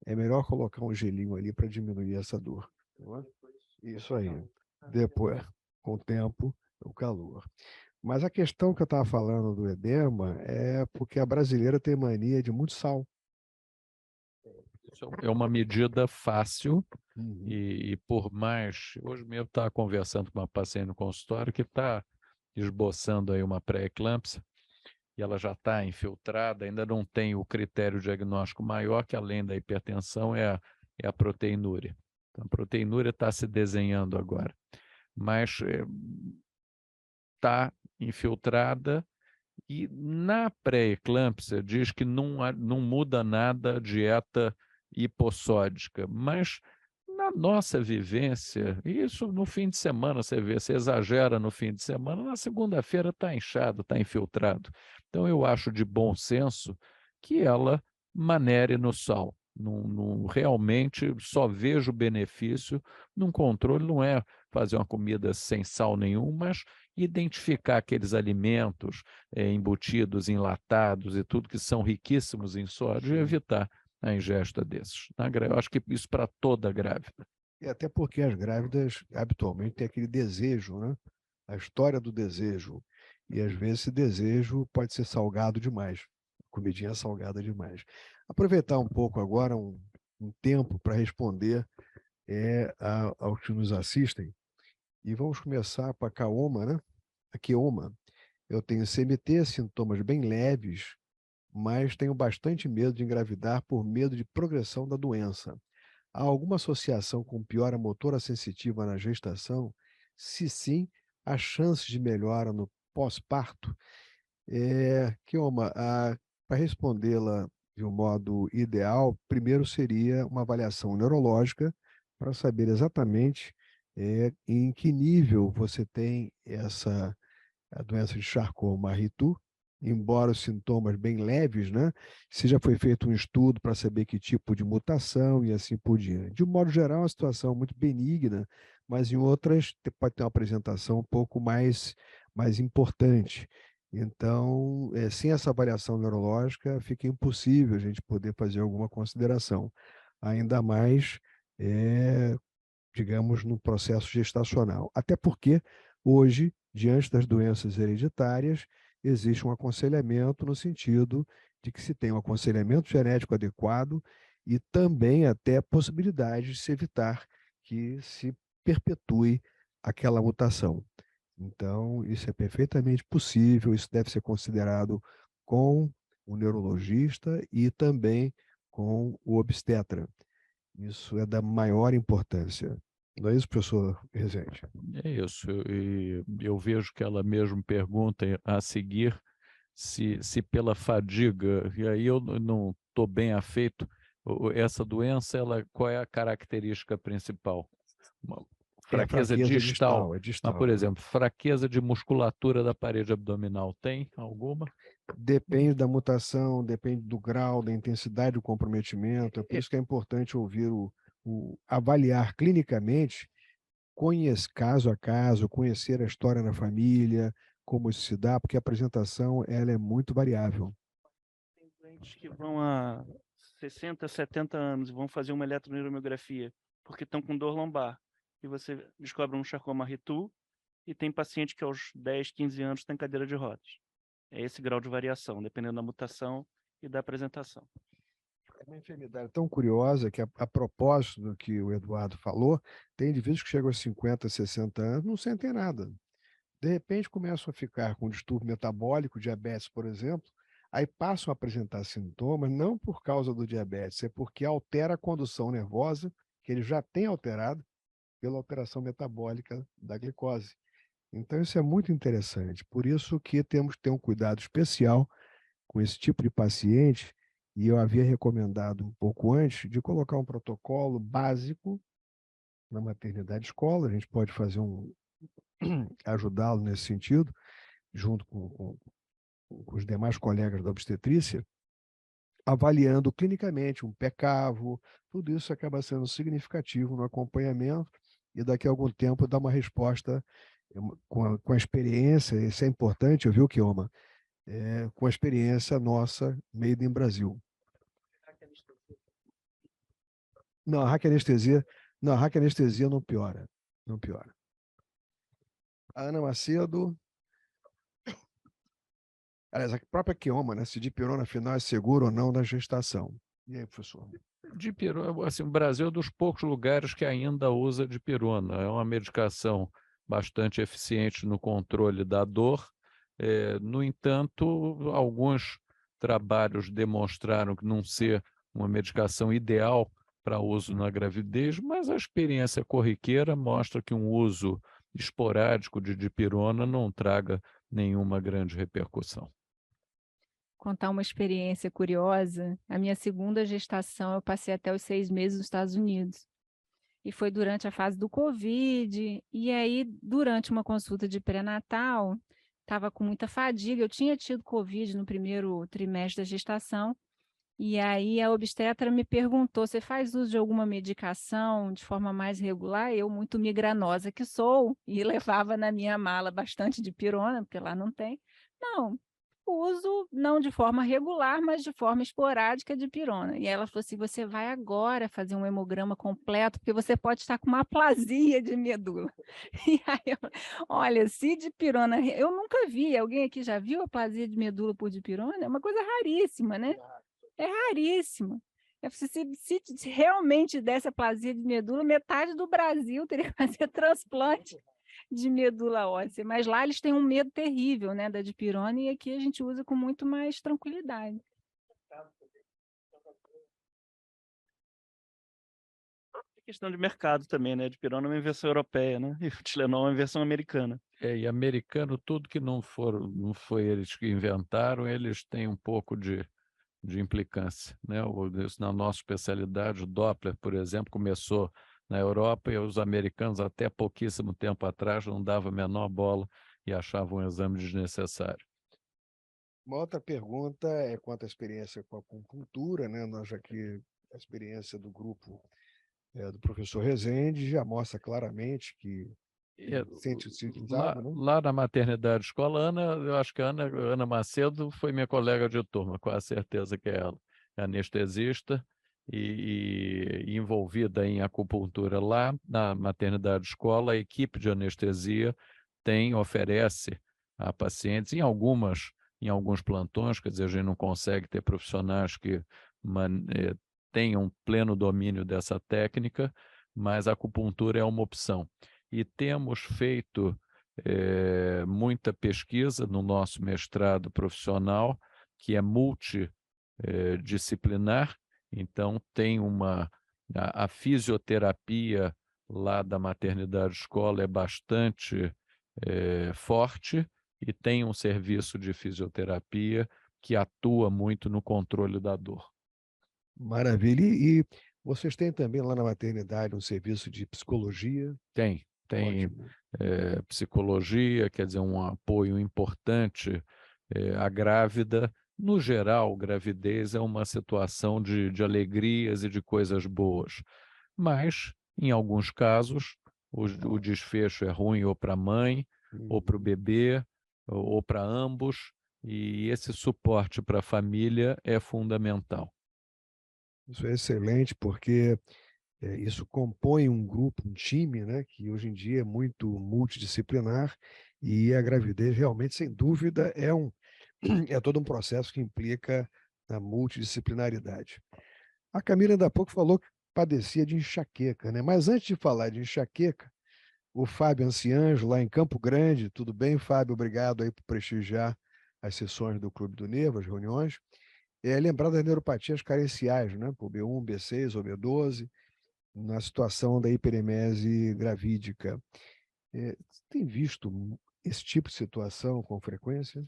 é melhor colocar um gelinho ali para diminuir essa dor. Não é? Isso aí. Depois, com o tempo, o calor. Mas a questão que eu estava falando do edema é porque a brasileira tem mania de muito sal. Isso é uma medida fácil. Uhum. E por mais... Hoje mesmo estava conversando com uma paciente no consultório que está esboçando aí uma pré-eclâmpsia e ela já está infiltrada, ainda não tem o critério diagnóstico maior, que além da hipertensão é a proteinúria. Então, a proteinúria está se desenhando agora, mas está infiltrada e na pré-eclâmpsia diz que não muda nada a dieta hipossódica, mas na nossa vivência, isso no fim de semana você vê, você exagera no fim de semana, na segunda-feira está inchado, está infiltrado. Então eu acho de bom senso que ela manere no sal. Realmente só vejo benefício num controle, não é fazer uma comida sem sal nenhum, mas identificar aqueles alimentos embutidos, enlatados e tudo que são riquíssimos em sódio e evitar a ingesta desses. Eu acho que isso para toda grávida. E até porque as grávidas habitualmente têm aquele desejo, né? A história do desejo. E às vezes esse desejo pode ser salgado demais, comidinha salgada demais. Aproveitar um pouco agora um tempo para responder aos que nos assistem. E vamos começar com a Kaoma, né? A Keoma. Eu tenho CMT, sintomas bem leves, mas tenho bastante medo de engravidar por medo de progressão da doença. Há alguma associação com piora motora sensitiva na gestação? Se sim, há chances de melhora no pós-parto? Keoma, para respondê-la de um modo ideal, primeiro seria uma avaliação neurológica para saber exatamente em que nível você tem a doença de Charcot-Marie-Tooth, embora os sintomas bem leves, né? Se já foi feito um estudo para saber que tipo de mutação e assim por diante. De um modo geral, é uma situação muito benigna, mas em outras pode ter uma apresentação um pouco mais importante. Então, sem essa avaliação neurológica, fica impossível a gente poder fazer alguma consideração, ainda mais, digamos, no processo gestacional. Até porque, hoje, diante das doenças hereditárias, existe um aconselhamento no sentido de que se tem um aconselhamento genético adequado e também até possibilidade de se evitar que se perpetue aquela mutação. Então, isso é perfeitamente possível, isso deve ser considerado com o neurologista e também com o obstetra. Isso é da maior importância. Não é isso, professor Rezende? É isso. E eu vejo que ela mesmo pergunta a seguir se pela fadiga, e aí eu não estou bem afeito, essa doença, qual é a característica principal? Uma É a fraqueza fraqueza distal, distal, é mas, por distal. exemplo, fraqueza de musculatura da parede abdominal, tem alguma? Depende da mutação, depende do grau, da intensidade do comprometimento. É por isso que é importante ouvir avaliar clinicamente, caso a caso, conhecer a história na família, como isso se dá, porque a apresentação ela é muito variável. Tem doentes que vão a 60, 70 anos e vão fazer uma eletroneuromiografia porque estão com dor lombar. E você descobre um sarcoma Ritu, e tem paciente que aos 10, 15 anos tem cadeira de rodas. É esse grau de variação, dependendo da mutação e da apresentação. É uma enfermidade tão curiosa que, a propósito do que o Eduardo falou, tem indivíduos que chegam aos 50, 60 anos não sentem nada. De repente começam a ficar com distúrbio metabólico, diabetes, por exemplo, aí passam a apresentar sintomas, não por causa do diabetes, é porque altera a condução nervosa, que ele já tem alterado pela alteração metabólica da glicose. Então, isso é muito interessante. Por isso que temos que ter um cuidado especial com esse tipo de paciente, e eu havia recomendado um pouco antes de colocar um protocolo básico na maternidade escola, a gente pode fazer ajudá-lo nesse sentido, junto com os demais colegas da obstetrícia, avaliando clinicamente um pé-cavo, tudo isso acaba sendo significativo no acompanhamento e daqui a algum tempo dá uma resposta com a experiência, isso é importante, viu, Kioma? Com a experiência nossa, Made in Brasil. Não, a raquianestesia, não, a raquianestesia não piora, não piora. A Ana Macedo, aliás, a própria Kioma, né? Se dipirona final é seguro ou não na gestação. E aí, professor? Dipirona, assim, o Brasil é dos poucos lugares que ainda usa dipirona. É uma medicação bastante eficiente no controle da dor. No entanto, alguns trabalhos demonstraram que não ser uma medicação ideal para uso na gravidez, mas a experiência corriqueira mostra que um uso esporádico de dipirona não traga nenhuma grande repercussão. Contar uma experiência curiosa. A minha segunda gestação, eu passei até os 6 meses nos Estados Unidos. E foi durante a fase do Covid. E aí, durante uma consulta de pré-natal, estava com muita fadiga. Eu tinha tido Covid no primeiro trimestre da gestação. E aí a obstetra me perguntou: você faz uso de alguma medicação de forma mais regular? Eu, muito migranosa que sou, e levava na minha mala bastante dipirona, porque lá não tem. Não, uso não de forma regular, mas de forma esporádica de dipirona. E ela falou assim: você vai agora fazer um hemograma completo, porque você pode estar com uma aplasia de medula. E aí eu, olha, se dipirona, eu nunca vi, alguém aqui já viu aplasia de medula por dipirona? É uma coisa raríssima, né? É raríssimo. Se realmente desse aplasia de medula, metade do Brasil teria que fazer transplante de medula óssea. Mas lá eles têm um medo terrível, né, da dipirona, e aqui a gente usa com muito mais tranquilidade. É questão de mercado também, né? Dipirona é uma invenção europeia, né? E o Tilenol é uma invenção americana. E americano, tudo que não foi eles que inventaram, eles têm um pouco de implicância, né? Isso na nossa especialidade, o Doppler, por exemplo, começou na Europa e os americanos até pouquíssimo tempo atrás não davam a menor bola e achavam um exame desnecessário. Uma outra pergunta é quanto à experiência com a acupuntura, né? Nós aqui, a experiência do grupo do professor Rezende já mostra claramente que se utilizava, né? Lá na maternidade escola, eu acho que a Ana Macedo foi minha colega de turma, com a certeza que é ela. É anestesista e envolvida em acupuntura lá na maternidade escola, a equipe de anestesia oferece a pacientes em alguns plantões, quer dizer, a gente não consegue ter profissionais que tenham pleno domínio dessa técnica, mas a acupuntura é uma opção. E temos feito muita pesquisa no nosso mestrado profissional, que é multidisciplinar, então tem a fisioterapia lá da maternidade escola é bastante forte e tem um serviço de fisioterapia que atua muito no controle da dor. Maravilha. E vocês têm também lá na maternidade um serviço de psicologia? Tem psicologia, quer dizer, um apoio importante à grávida. No geral, gravidez é uma situação de alegrias e de coisas boas, mas, em alguns casos, o desfecho é ruim ou para a mãe, ou para o bebê, ou para ambos, e esse suporte para a família é fundamental. Isso é excelente, porque isso compõe um grupo, um time, né, que hoje em dia é muito multidisciplinar, e a gravidez realmente, sem dúvida, é todo um processo que implica a multidisciplinaridade. A Camila ainda há pouco falou que padecia de enxaqueca, né? Mas antes de falar de enxaqueca, o Fábio Ancianjo, lá em Campo Grande, tudo bem, Fábio? Obrigado aí por prestigiar as sessões do Clube do Nervo, as reuniões. Lembrar das neuropatias carenciais, né? Por B1, B6 ou B12, na situação da hiperemese gravídica. Você tem visto esse tipo de situação com frequência?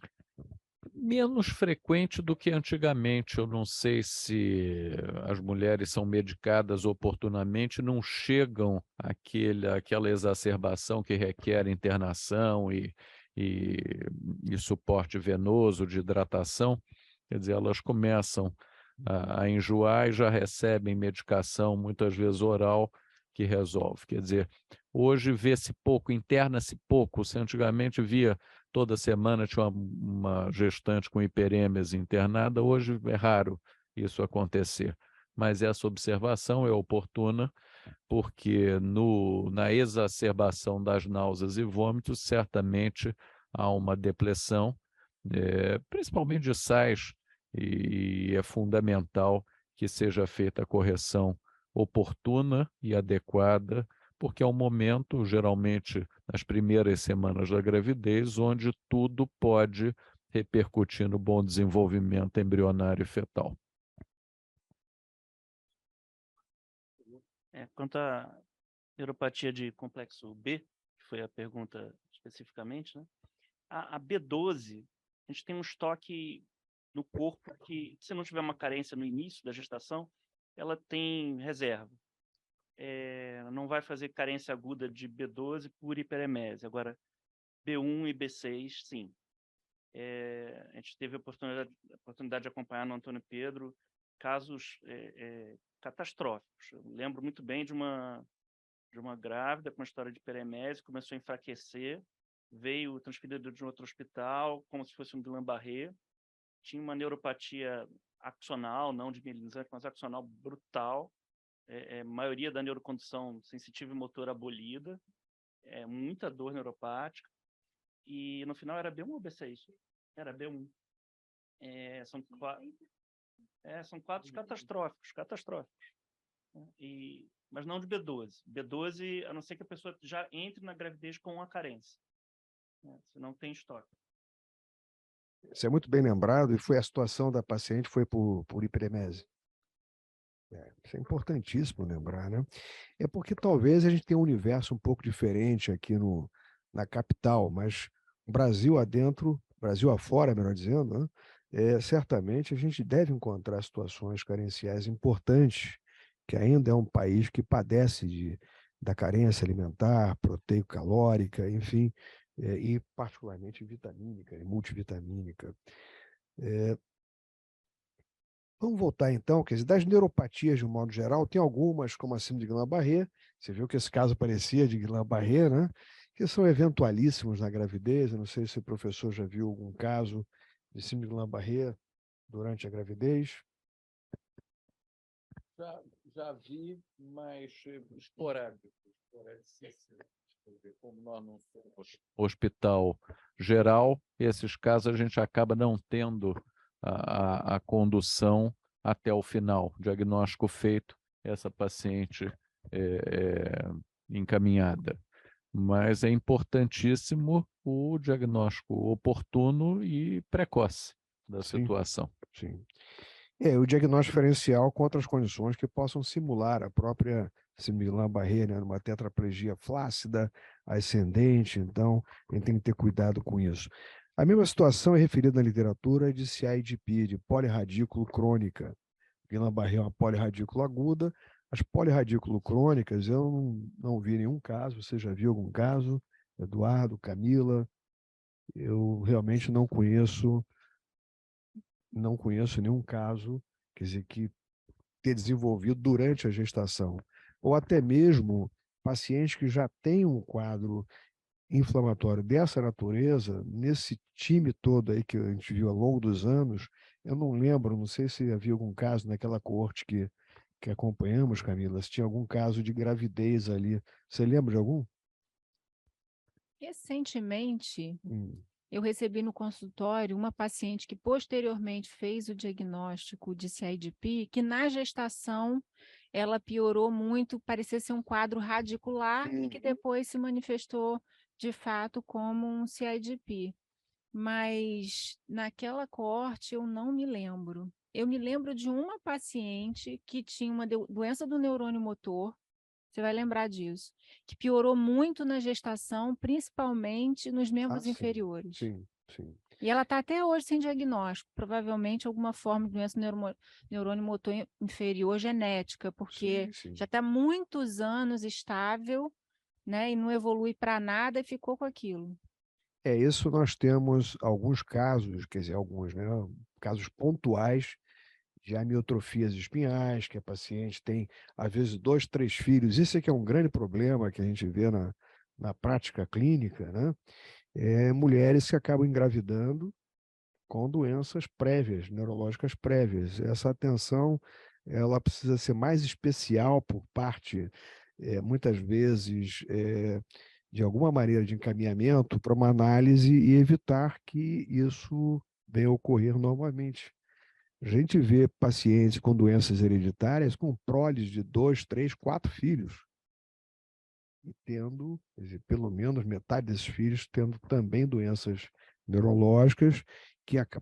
Menos frequente do que antigamente. Eu não sei se as mulheres são medicadas oportunamente, não chegam àquela exacerbação que requer internação e suporte venoso de hidratação. Quer dizer, elas começam a enjoar e já recebem medicação, muitas vezes oral, que resolve. Quer dizer, hoje vê-se pouco, interna-se pouco. Se antigamente via toda semana tinha uma gestante com hiperêmese internada, hoje é raro isso acontecer. Mas essa observação é oportuna, porque na exacerbação das náuseas e vômitos, certamente há uma depressão, principalmente de sais, e é fundamental que seja feita a correção oportuna e adequada, porque é um momento, geralmente, nas primeiras semanas da gravidez, onde tudo pode repercutir no bom desenvolvimento embrionário e fetal. Quanto à neuropatia de complexo B, que foi a pergunta especificamente, né? A B12, a gente tem um estoque no corpo que, se não tiver uma carência no início da gestação, ela tem reserva. Não vai fazer carência aguda de B12 por hiperemese. Agora, B1 e B6, sim. A gente teve a oportunidade de acompanhar no Antônio Pedro casos catastróficos. Eu lembro muito bem de uma grávida com uma história de hiperemese, começou a enfraquecer, veio transferida de um outro hospital, como se fosse um Guillain-Barré, tinha uma neuropatia axonal, não de mielinizante, mas axonal brutal, maioria da neurocondução sensitiva e motora abolida, muita dor neuropática, e no final era B1 ou B6? Era B1. São quadros catastróficos. Mas não de B12. B12, a não ser que a pessoa já entre na gravidez com uma carência. Se não tem estoque. Isso é muito bem lembrado, e foi a situação da paciente foi por hiperemese. Isso é importantíssimo lembrar, né? É porque talvez a gente tenha um universo um pouco diferente aqui na capital, mas Brasil adentro, Brasil afora, melhor dizendo, né? Certamente a gente deve encontrar situações carenciais importantes, que ainda é um país que padece da carência alimentar, proteico-calórica, enfim, e particularmente vitamínica e multivitamínica. Vamos voltar então, quer dizer, das neuropatias de um modo geral, tem algumas, como a síndrome de Guillain-Barré, você viu que esse caso parecia de Guillain-Barré, né? que são eventualíssimos na gravidez. Eu não sei se o professor já viu algum caso de síndrome de Guillain-Barré durante a gravidez. Já vi, mas esporádico. Como nós não somos hospital geral, esses casos a gente acaba não tendo a condução até o final. Diagnóstico feito, essa paciente encaminhada. Mas é importantíssimo o diagnóstico oportuno e precoce da situação. Sim. O diagnóstico diferencial com outras condições que possam simular a própria síndrome de Guillain-Barré, né, numa tetraplegia flácida, ascendente. Então, a gente tem que ter cuidado com isso. A mesma situação é referida na literatura de CIDP, de polirradículo crônica. Guillain-Barré é uma polirradículo aguda. As polirradículo crônicas, eu não vi nenhum caso. Você já viu algum caso? Eduardo, Camila? Eu realmente não conheço nenhum caso, quer dizer, que ter desenvolvido durante a gestação, ou até mesmo pacientes que já têm um quadro inflamatório dessa natureza, nesse time todo aí que a gente viu ao longo dos anos. Eu não lembro, não sei se havia algum caso naquela coorte que acompanhamos, Camila, se tinha algum caso de gravidez ali. Você lembra de algum? Recentemente, eu recebi no consultório uma paciente que posteriormente fez o diagnóstico de CIDP, que na gestação ela piorou muito, parecia ser um quadro radicular e que depois se manifestou de fato como um CIDP. Mas naquela coorte eu não me lembro. Eu me lembro de uma paciente que tinha uma doença do neurônio motor. Você vai lembrar disso, que piorou muito na gestação, principalmente nos membros inferiores. Sim. E ela está até hoje sem diagnóstico, provavelmente alguma forma de doença neurônio motor inferior genética, porque já está há muitos anos estável, né, e não evolui para nada e ficou com aquilo. Isso nós temos alguns casos, quer dizer, alguns, né, casos pontuais de amiotrofias espinhais, que a paciente tem, às vezes, 2, 3 filhos. Isso é que é um grande problema que a gente vê na prática clínica, né? Mulheres que acabam engravidando com doenças prévias, neurológicas prévias. Essa atenção, ela precisa ser mais especial por parte, muitas vezes, de alguma maneira de encaminhamento para uma análise e evitar que isso venha a ocorrer novamente. A gente vê pacientes com doenças hereditárias com proles de 2, 3, 4 filhos. E tendo, quer dizer, pelo menos metade desses filhos tendo também doenças neurológicas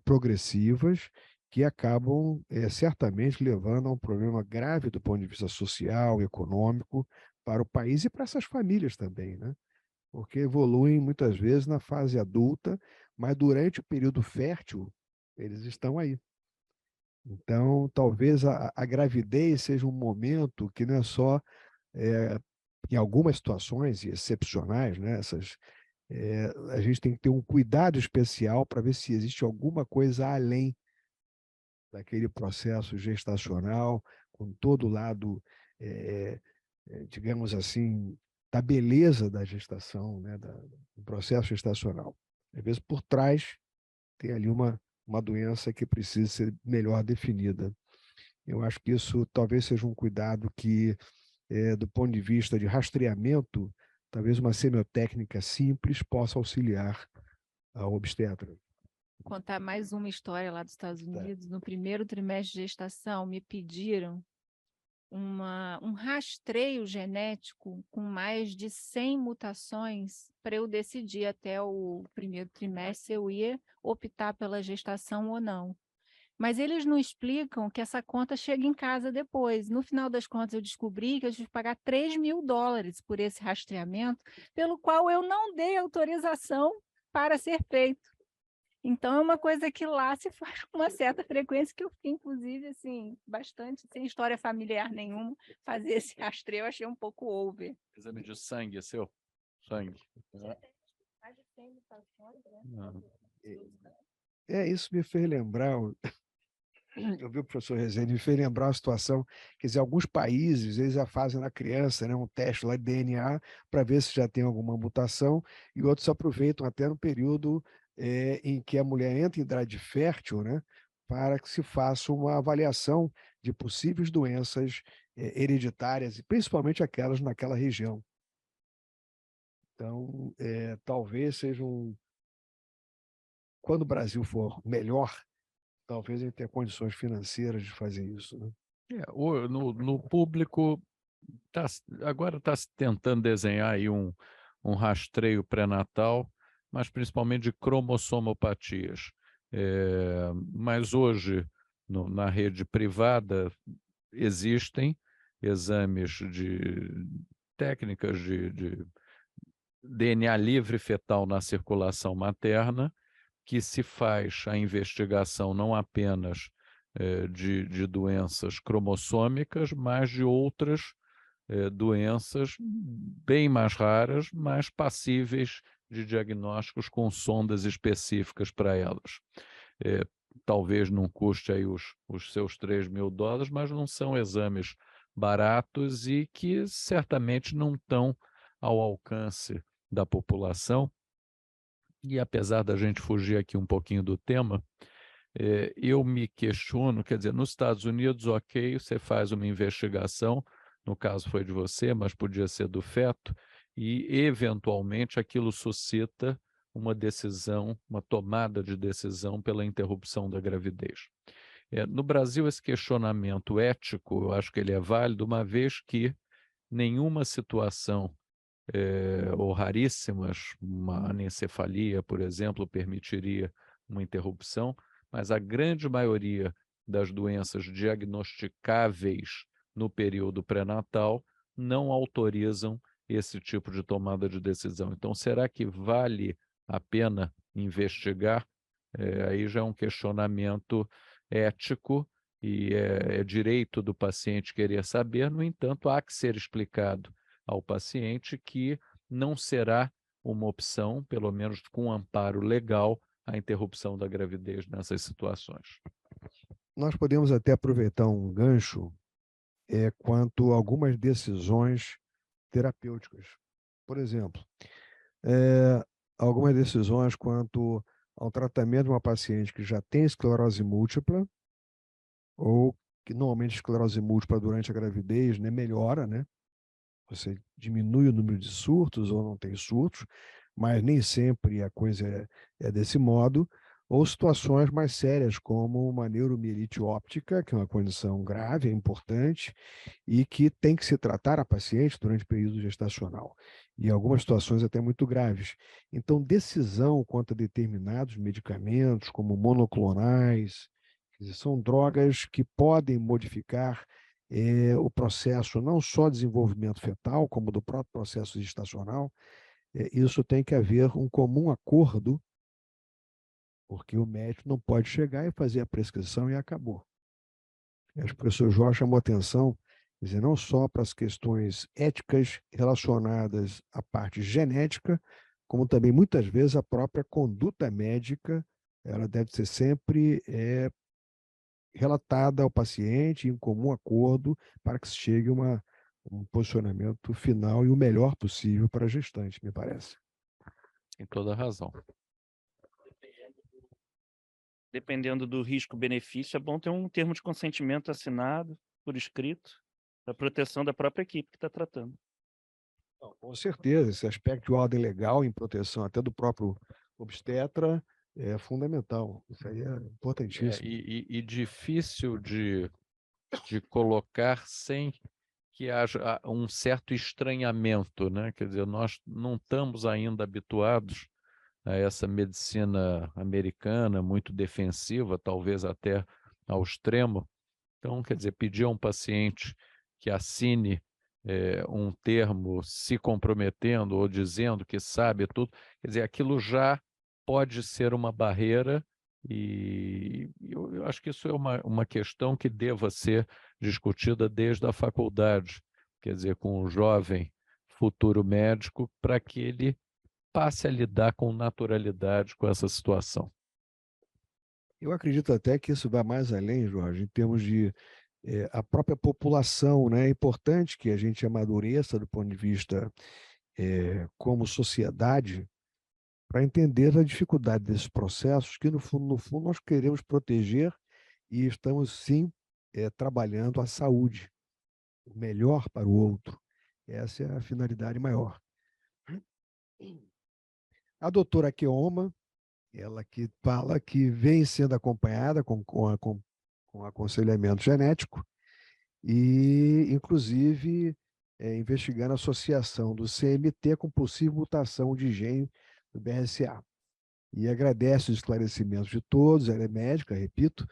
progressivas, que acabam certamente levando a um problema grave do ponto de vista social, econômico, para o país e para essas famílias também, né? Porque evoluem muitas vezes na fase adulta, mas durante o período fértil, eles estão aí. Então, talvez a gravidez seja um momento que não é só, em algumas situações excepcionais, né, a gente tem que ter um cuidado especial para ver se existe alguma coisa além daquele processo gestacional, com todo o lado, digamos assim, da beleza da gestação, né, do processo gestacional. Às vezes, por trás, tem ali uma doença que precisa ser melhor definida. Eu acho que isso talvez seja um cuidado que, do ponto de vista de rastreamento, talvez uma semiotécnica simples possa auxiliar a obstetra. Vou contar mais uma história lá dos Estados Unidos. No primeiro trimestre de gestação, me pediram um rastreio genético com mais de 100 mutações para eu decidir até o primeiro trimestre se eu ia optar pela gestação ou não. Mas eles não explicam que essa conta chega em casa depois. No final das contas, eu descobri que eu tive que pagar $3.000 por esse rastreamento, pelo qual eu não dei autorização para ser feito. Então, é uma coisa que lá se faz com uma certa frequência, que eu fiquei, inclusive, assim, bastante, sem história familiar nenhuma, fazer esse rastreio, eu achei um pouco over. Exame de sangue é seu? Sangue. Mais de 100 mutações, né? Isso me fez lembrar eu vi o professor Rezende, me fez lembrar uma situação, quer dizer, alguns países, eles já fazem na criança, né, um teste lá de DNA para ver se já tem alguma mutação, e outros aproveitam até no período em que a mulher entra em idade fértil, né, para que se faça uma avaliação de possíveis doenças hereditárias, e principalmente aquelas naquela região. Então, talvez seja quando o Brasil for melhor, talvez ele tenha condições financeiras de fazer isso, né? No público, agora está se tentando desenhar aí um rastreio pré-natal, mas principalmente de cromossomopatias. Mas hoje, na rede privada, existem exames de técnicas de DNA livre fetal na circulação materna, que se faz a investigação não apenas de doenças cromossômicas, mas de outras doenças bem mais raras, mas passíveis de diagnósticos com sondas específicas para elas. Talvez não custe aí os seus $3.000, mas não são exames baratos e que certamente não estão ao alcance da população. E apesar da gente fugir aqui um pouquinho do tema, eu me questiono, quer dizer, nos Estados Unidos, ok, você faz uma investigação, no caso foi de você, mas podia ser do feto, e eventualmente aquilo suscita uma decisão, uma tomada de decisão pela interrupção da gravidez. No Brasil, esse questionamento ético, eu acho que ele é válido, uma vez que nenhuma situação ou raríssimas, uma anencefalia, por exemplo, permitiria uma interrupção, mas a grande maioria das doenças diagnosticáveis no período pré-natal não autorizam esse tipo de tomada de decisão. Então, será que vale a pena investigar? Aí já é um questionamento ético e é direito do paciente querer saber, no entanto, há que ser explicado ao paciente que não será uma opção, pelo menos com amparo legal, a interrupção da gravidez nessas situações. Nós podemos até aproveitar um gancho quanto a algumas decisões terapêuticas. Por exemplo, algumas decisões quanto ao tratamento de uma paciente que já tem esclerose múltipla, ou que normalmente esclerose múltipla durante a gravidez, né, melhora, né? Você diminui o número de surtos ou não tem surtos, mas nem sempre a coisa é desse modo, ou situações mais sérias, como uma neuromielite óptica, que é uma condição grave, é importante, e que tem que se tratar a paciente durante o período gestacional, e algumas situações até muito graves. Então, decisão quanto a determinados medicamentos, como monoclonais, são drogas que podem modificar o processo não só de desenvolvimento fetal, como do próprio processo gestacional. Isso tem que haver um comum acordo, porque o médico não pode chegar e fazer a prescrição e acabou. Acho que o professor Jorge chamou atenção, quer dizer, não só para as questões éticas relacionadas à parte genética, como também, muitas vezes, a própria conduta médica, ela deve ser sempre relatada ao paciente em comum acordo para que se chegue a um posicionamento final e o melhor possível para a gestante, me parece. Tem toda a razão. Dependendo do risco-benefício, é bom ter um termo de consentimento assinado por escrito para proteção da própria equipe que está tratando. Não, com certeza, esse aspecto de ordem legal em proteção até do próprio obstetra é fundamental. Isso aí é importantíssimo. E difícil de colocar sem que haja um certo estranhamento, né? Quer dizer, nós não estamos ainda habituados a essa medicina americana muito defensiva, talvez até ao extremo. Então, quer dizer, pedir a um paciente que assine um termo se comprometendo ou dizendo que sabe tudo, quer dizer, aquilo já pode ser uma barreira e eu acho que isso é uma questão que deva ser discutida desde a faculdade, quer dizer, com o jovem futuro médico, para que ele passe a lidar com naturalidade com essa situação. Eu acredito até que isso vai mais além, Jorge, em termos de a própria população, né? É importante que a gente amadureça do ponto de vista como sociedade para entender a dificuldade desses processos que, no fundo, nós queremos proteger e estamos, sim, trabalhando a saúde, o melhor para o outro. Essa é a finalidade maior. A doutora Keoma, ela que fala que vem sendo acompanhada com aconselhamento genético e, inclusive, investigando a associação do CMT com possível mutação de gene do BRCA. E agradece os esclarecimentos de todos. Ela é médica, repito,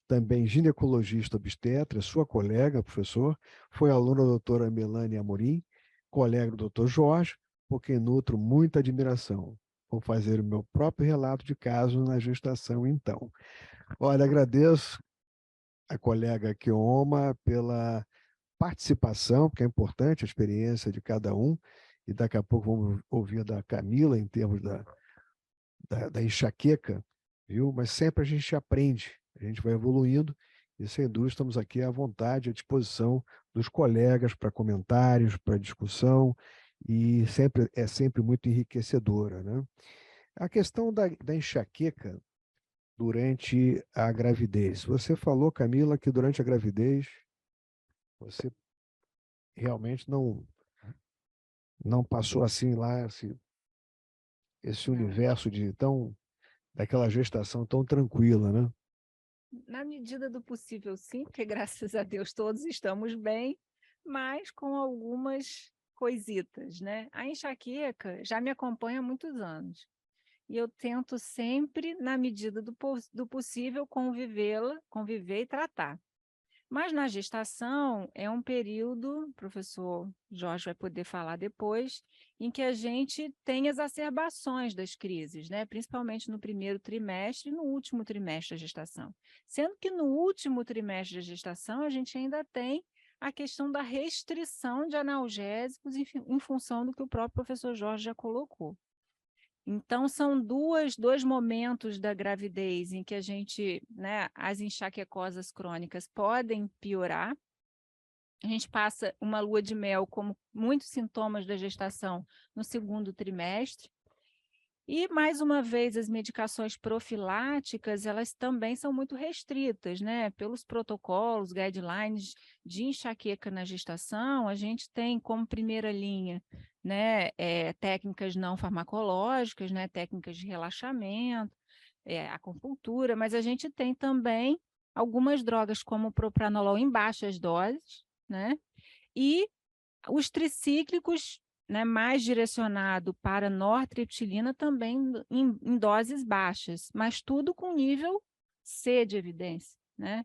também ginecologista obstetra, sua colega, professor, foi aluna da doutora Melanie Amorim, colega do doutor Jorge, por quem nutro muita admiração. Vou fazer o meu próprio relato de caso na gestação, então. Olha, agradeço a colega Keoma pela participação, porque é importante a experiência de cada um, e daqui a pouco vamos ouvir da Camila em termos da enxaqueca, viu? Mas sempre a gente aprende, a gente vai evoluindo, e sem dúvida estamos aqui à vontade, à disposição dos colegas para comentários, para discussão, e é sempre muito enriquecedora, né? A questão da enxaqueca durante a gravidez. Você falou, Camila, que durante a gravidez você realmente não passou assim lá esse Não. universo daquela gestação tão tranquila, né? Na medida do possível, sim, porque graças a Deus todos estamos bem, mas com algumas coisitas, né? A enxaqueca já me acompanha há muitos anos. E eu tento sempre, na medida do possível, conviver e tratar. Mas na gestação é um período, o professor Jorge vai poder falar depois, em que a gente tem exacerbações das crises, né? Principalmente no primeiro trimestre e no último trimestre da gestação. Sendo que no último trimestre da gestação a gente ainda tem a questão da restrição de analgésicos em função do que o próprio professor Jorge já colocou. Então, são dois momentos da gravidez em que a gente, né, as enxaquecosas crônicas podem piorar. A gente passa uma lua de mel, como muitos sintomas da gestação, no segundo trimestre. E, mais uma vez, as medicações profiláticas, elas também são muito restritas, né? Pelos protocolos, guidelines de enxaqueca na gestação, a gente tem como primeira linha, né, técnicas não farmacológicas, né, técnicas de relaxamento, acupuntura, mas a gente tem também algumas drogas como o propranolol em baixas doses, né? E os tricíclicos, né, mais direcionado para nortriptilina também em doses baixas, mas tudo com nível C de evidência, né?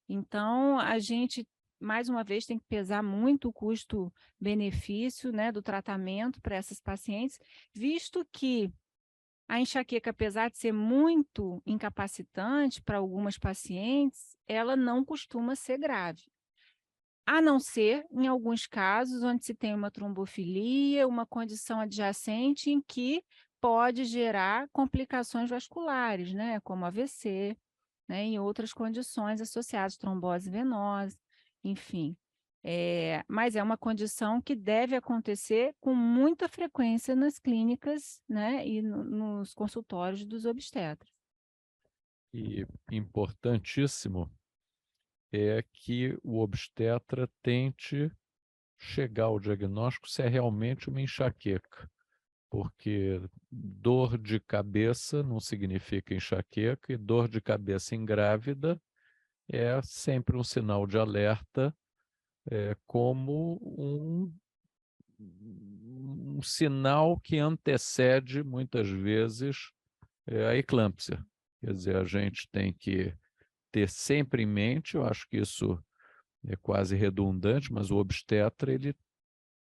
Então, a gente, mais uma vez, tem que pesar muito o custo-benefício, né, do tratamento para essas pacientes, visto que a enxaqueca, apesar de ser muito incapacitante para algumas pacientes, ela não costuma ser grave. A não ser em alguns casos onde se tem uma trombofilia, uma condição adjacente em que pode gerar complicações vasculares, né, como AVC, né, e outras condições associadas, trombose venosa, enfim. Mas é uma condição que deve acontecer com muita frequência nas clínicas, né, e nos consultórios dos obstetras. E importantíssimo é que o obstetra tente chegar ao diagnóstico se é realmente uma enxaqueca, porque dor de cabeça não significa enxaqueca, e dor de cabeça em grávida é sempre um sinal de alerta, como um sinal que antecede, muitas vezes, a eclâmpsia. Quer dizer, a gente tem que ter sempre em mente, eu acho que isso é quase redundante, mas o obstetra, ele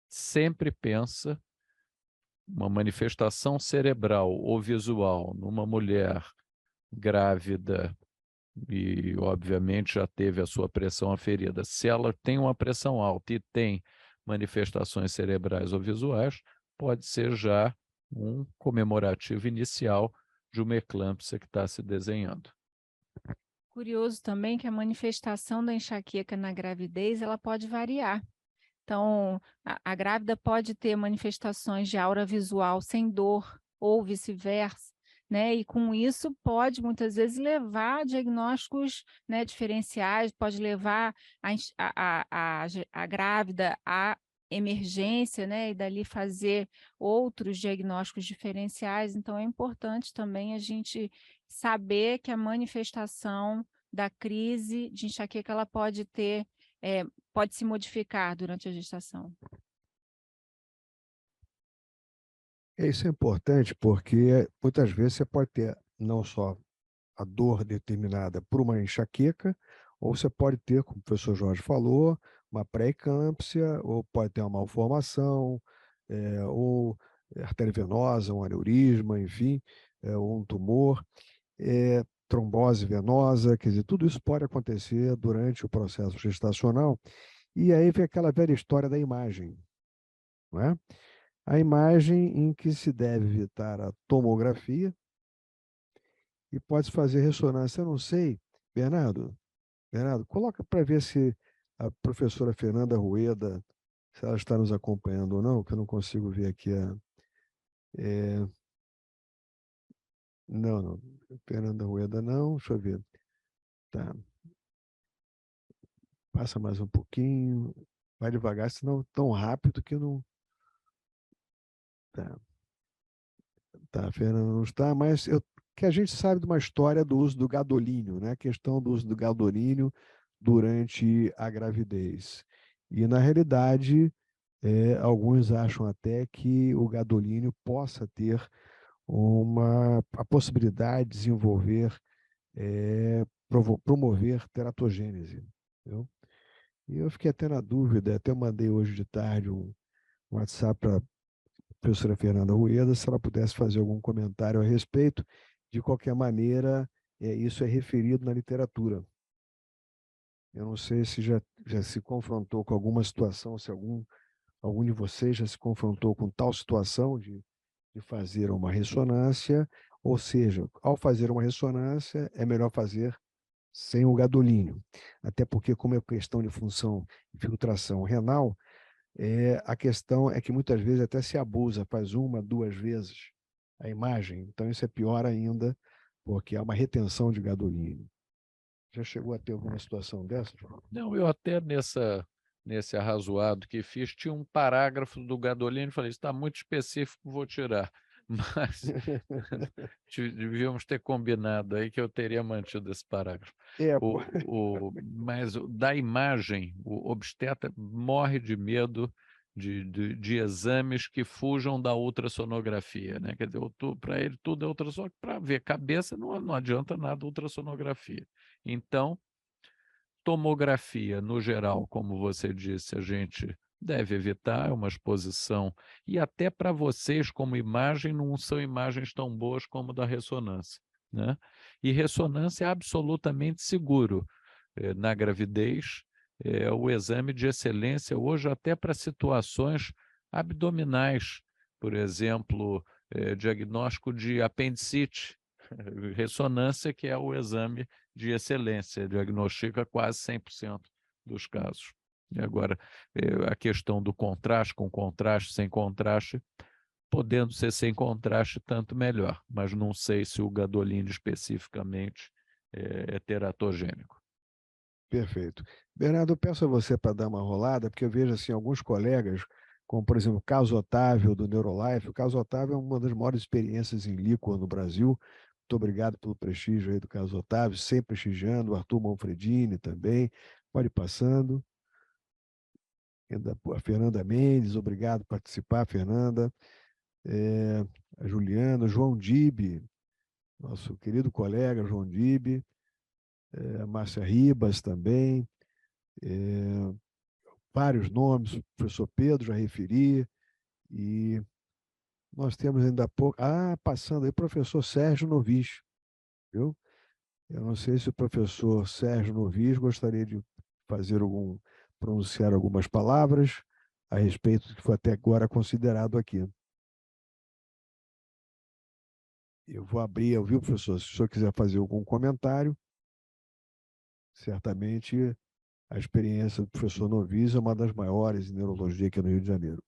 sempre pensa uma manifestação cerebral ou visual numa mulher grávida e, obviamente, já teve a sua pressão aferida. Se ela tem uma pressão alta e tem manifestações cerebrais ou visuais, pode ser já um comemorativo inicial de uma eclâmpsia que está se desenhando. Curioso também que a manifestação da enxaqueca na gravidez, ela pode variar. Então, a grávida pode ter manifestações de aura visual sem dor, ou vice-versa, né? E com isso pode muitas vezes levar a diagnósticos, né, diferenciais, pode levar a grávida à emergência, né? E dali fazer outros diagnósticos diferenciais. Então, é importante também a gente saber que a manifestação da crise de enxaqueca ela pode ter pode se modificar durante a gestação. Isso é importante porque muitas vezes você pode ter não só a dor determinada por uma enxaqueca, ou você pode ter, como o professor Jorge falou, uma pré-eclâmpsia, ou pode ter uma malformação, ou artéria venosa, um aneurisma, enfim, ou um tumor, trombose venosa, quer dizer, tudo isso pode acontecer durante o processo gestacional. E aí vem aquela velha história da imagem, não é? A imagem em que se deve evitar a tomografia e pode fazer ressonância. Eu não sei, Bernardo, coloca para ver se a professora Fernanda Rueda, se ela está nos acompanhando ou não, que eu não consigo ver aqui não, Fernanda Rueda não, deixa eu ver. Tá. Passa mais um pouquinho, vai devagar, senão tão rápido que eu não... Tá, Fernanda não está, mas que a gente sabe de uma história do uso do gadolínio, né? A questão do uso do gadolínio durante a gravidez. E, na realidade, alguns acham até que o gadolínio possa ter a possibilidade de desenvolver, promover teratogênese. Entendeu? E eu fiquei até na dúvida, até mandei hoje de tarde um WhatsApp para professora Fernanda Rueda, se ela pudesse fazer algum comentário a respeito. De qualquer maneira, isso é referido na literatura. Eu não sei se já se confrontou com alguma situação, se algum de vocês já se confrontou com tal situação de fazer uma ressonância, ou seja, ao fazer uma ressonância, é melhor fazer sem o gadolínio. Até porque, como é questão de função de filtração renal, a questão é que muitas vezes até se abusa, faz 1, 2 vezes a imagem. Então, isso é pior ainda, porque há uma retenção de gadolínio. Já chegou a ter alguma situação dessa, João? Não, eu até nesse arrazoado que fiz, tinha um parágrafo do gadolínio, falei, isso está muito específico, vou tirar. Mas devíamos ter combinado aí que eu teria mantido esse parágrafo. Mas da imagem, o obstetra morre de medo de exames que fujam da ultrassonografia, né? Quer dizer, para ele tudo é ultrassonografia, para ver cabeça não adianta nada ultrassonografia. Então, tomografia, no geral, como você disse, a gente deve evitar, é uma exposição, e até para vocês, como imagem, não são imagens tão boas como da ressonância, né? E ressonância é absolutamente seguro. Na gravidez, é o exame de excelência, hoje até para situações abdominais, por exemplo, diagnóstico de apendicite, ressonância, que é o exame de excelência, diagnostica quase 100% dos casos. E agora, a questão do contraste, com contraste, sem contraste, podendo ser sem contraste, tanto melhor, mas não sei se o gadolínio especificamente é teratogênico. Perfeito. Bernardo, eu peço a você para dar uma rolada, porque eu vejo assim, alguns colegas, como, por exemplo, o Carlos Otávio, do Neurolife. O Carlos Otávio é uma das maiores experiências em líquor no Brasil. Muito obrigado pelo prestígio aí do Carlos Otávio, sempre prestigiando. O Arthur Manfredini também. Pode ir passando. A Fernanda Mendes, obrigado por participar, Fernanda. A Juliana, João Dibe, nosso querido colega João Dibe. A Márcia Ribas também. Vários nomes, o professor Pedro já referi, e nós temos ainda pouco... passando aí, o professor Sérgio Novis, viu? Eu não sei se o professor Sérgio Novis gostaria de pronunciar algumas palavras a respeito do que foi até agora considerado aqui. Eu vou abrir, viu, professor? Se o senhor quiser fazer algum comentário, Certamente a experiência do professor Novis é uma das maiores em neurologia aqui no Rio de Janeiro.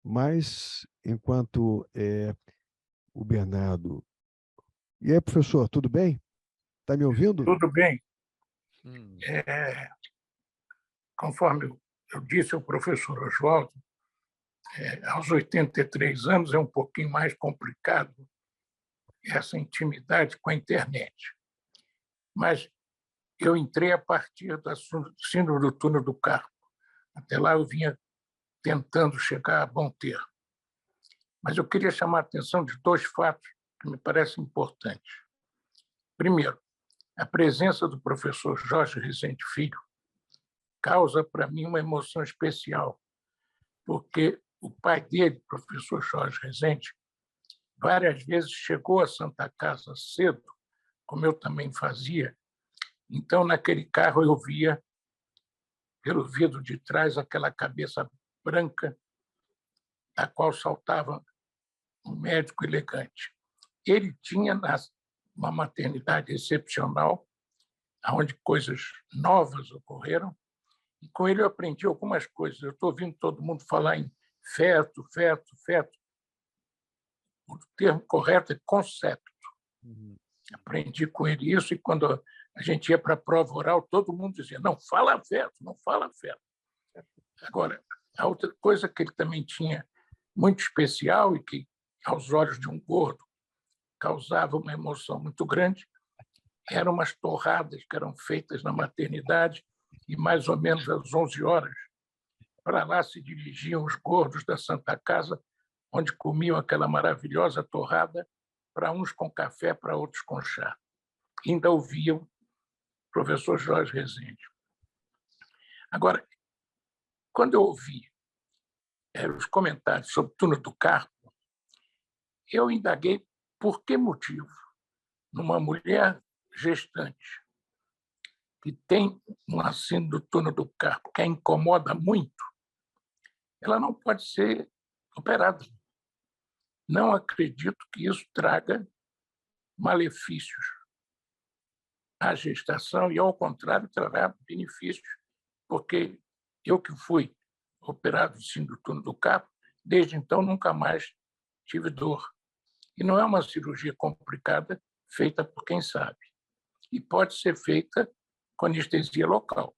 Mas, enquanto o Bernardo... E aí, professor, tudo bem? Está me ouvindo? Tudo bem. Conforme eu disse ao professor Oswaldo, aos 83 anos é um pouquinho mais complicado essa intimidade com a internet. Mas eu entrei a partir da síndrome do túnel do carpo. Até lá eu vinha tentando chegar a bom termo. Mas eu queria chamar a atenção de dois fatos que me parecem importantes. Primeiro, a presença do professor Jorge Rezende Filho causa para mim uma emoção especial, porque o pai dele, professor Jorge Rezende, várias vezes chegou a Santa Casa cedo, como eu também fazia. Então, naquele carro, eu via, pelo vidro de trás, aquela cabeça branca, da qual saltava um médico elegante. Ele tinha uma maternidade excepcional, onde coisas novas ocorreram, e com ele eu aprendi algumas coisas. Eu estou ouvindo todo mundo falar em feto, feto, feto. O termo correto é concepto. Aprendi com ele isso, e quando a gente ia para a prova oral, todo mundo dizia, não fala feto, não fala feto. Agora, a outra coisa que ele também tinha muito especial e que, aos olhos de um gordo, causava uma emoção muito grande, eram umas torradas que eram feitas na maternidade, e mais ou menos às 11 horas, para lá se dirigiam os gordos da Santa Casa, onde comiam aquela maravilhosa torrada, para uns com café, para outros com chá. Ainda ouviam o professor Jorge Rezende. Agora, quando eu ouvi os comentários sobre o túnel do carpo, eu indaguei por que motivo, numa mulher gestante, que tem um síndrome do túnel do carpo, que a incomoda muito, ela não pode ser operada. Não acredito que isso traga malefícios à gestação e, ao contrário, trará benefícios, porque eu que fui operado de síndrome do túnel do carpo, desde então nunca mais tive dor. E não é uma cirurgia complicada feita por quem sabe. E pode ser feita com anestesia local,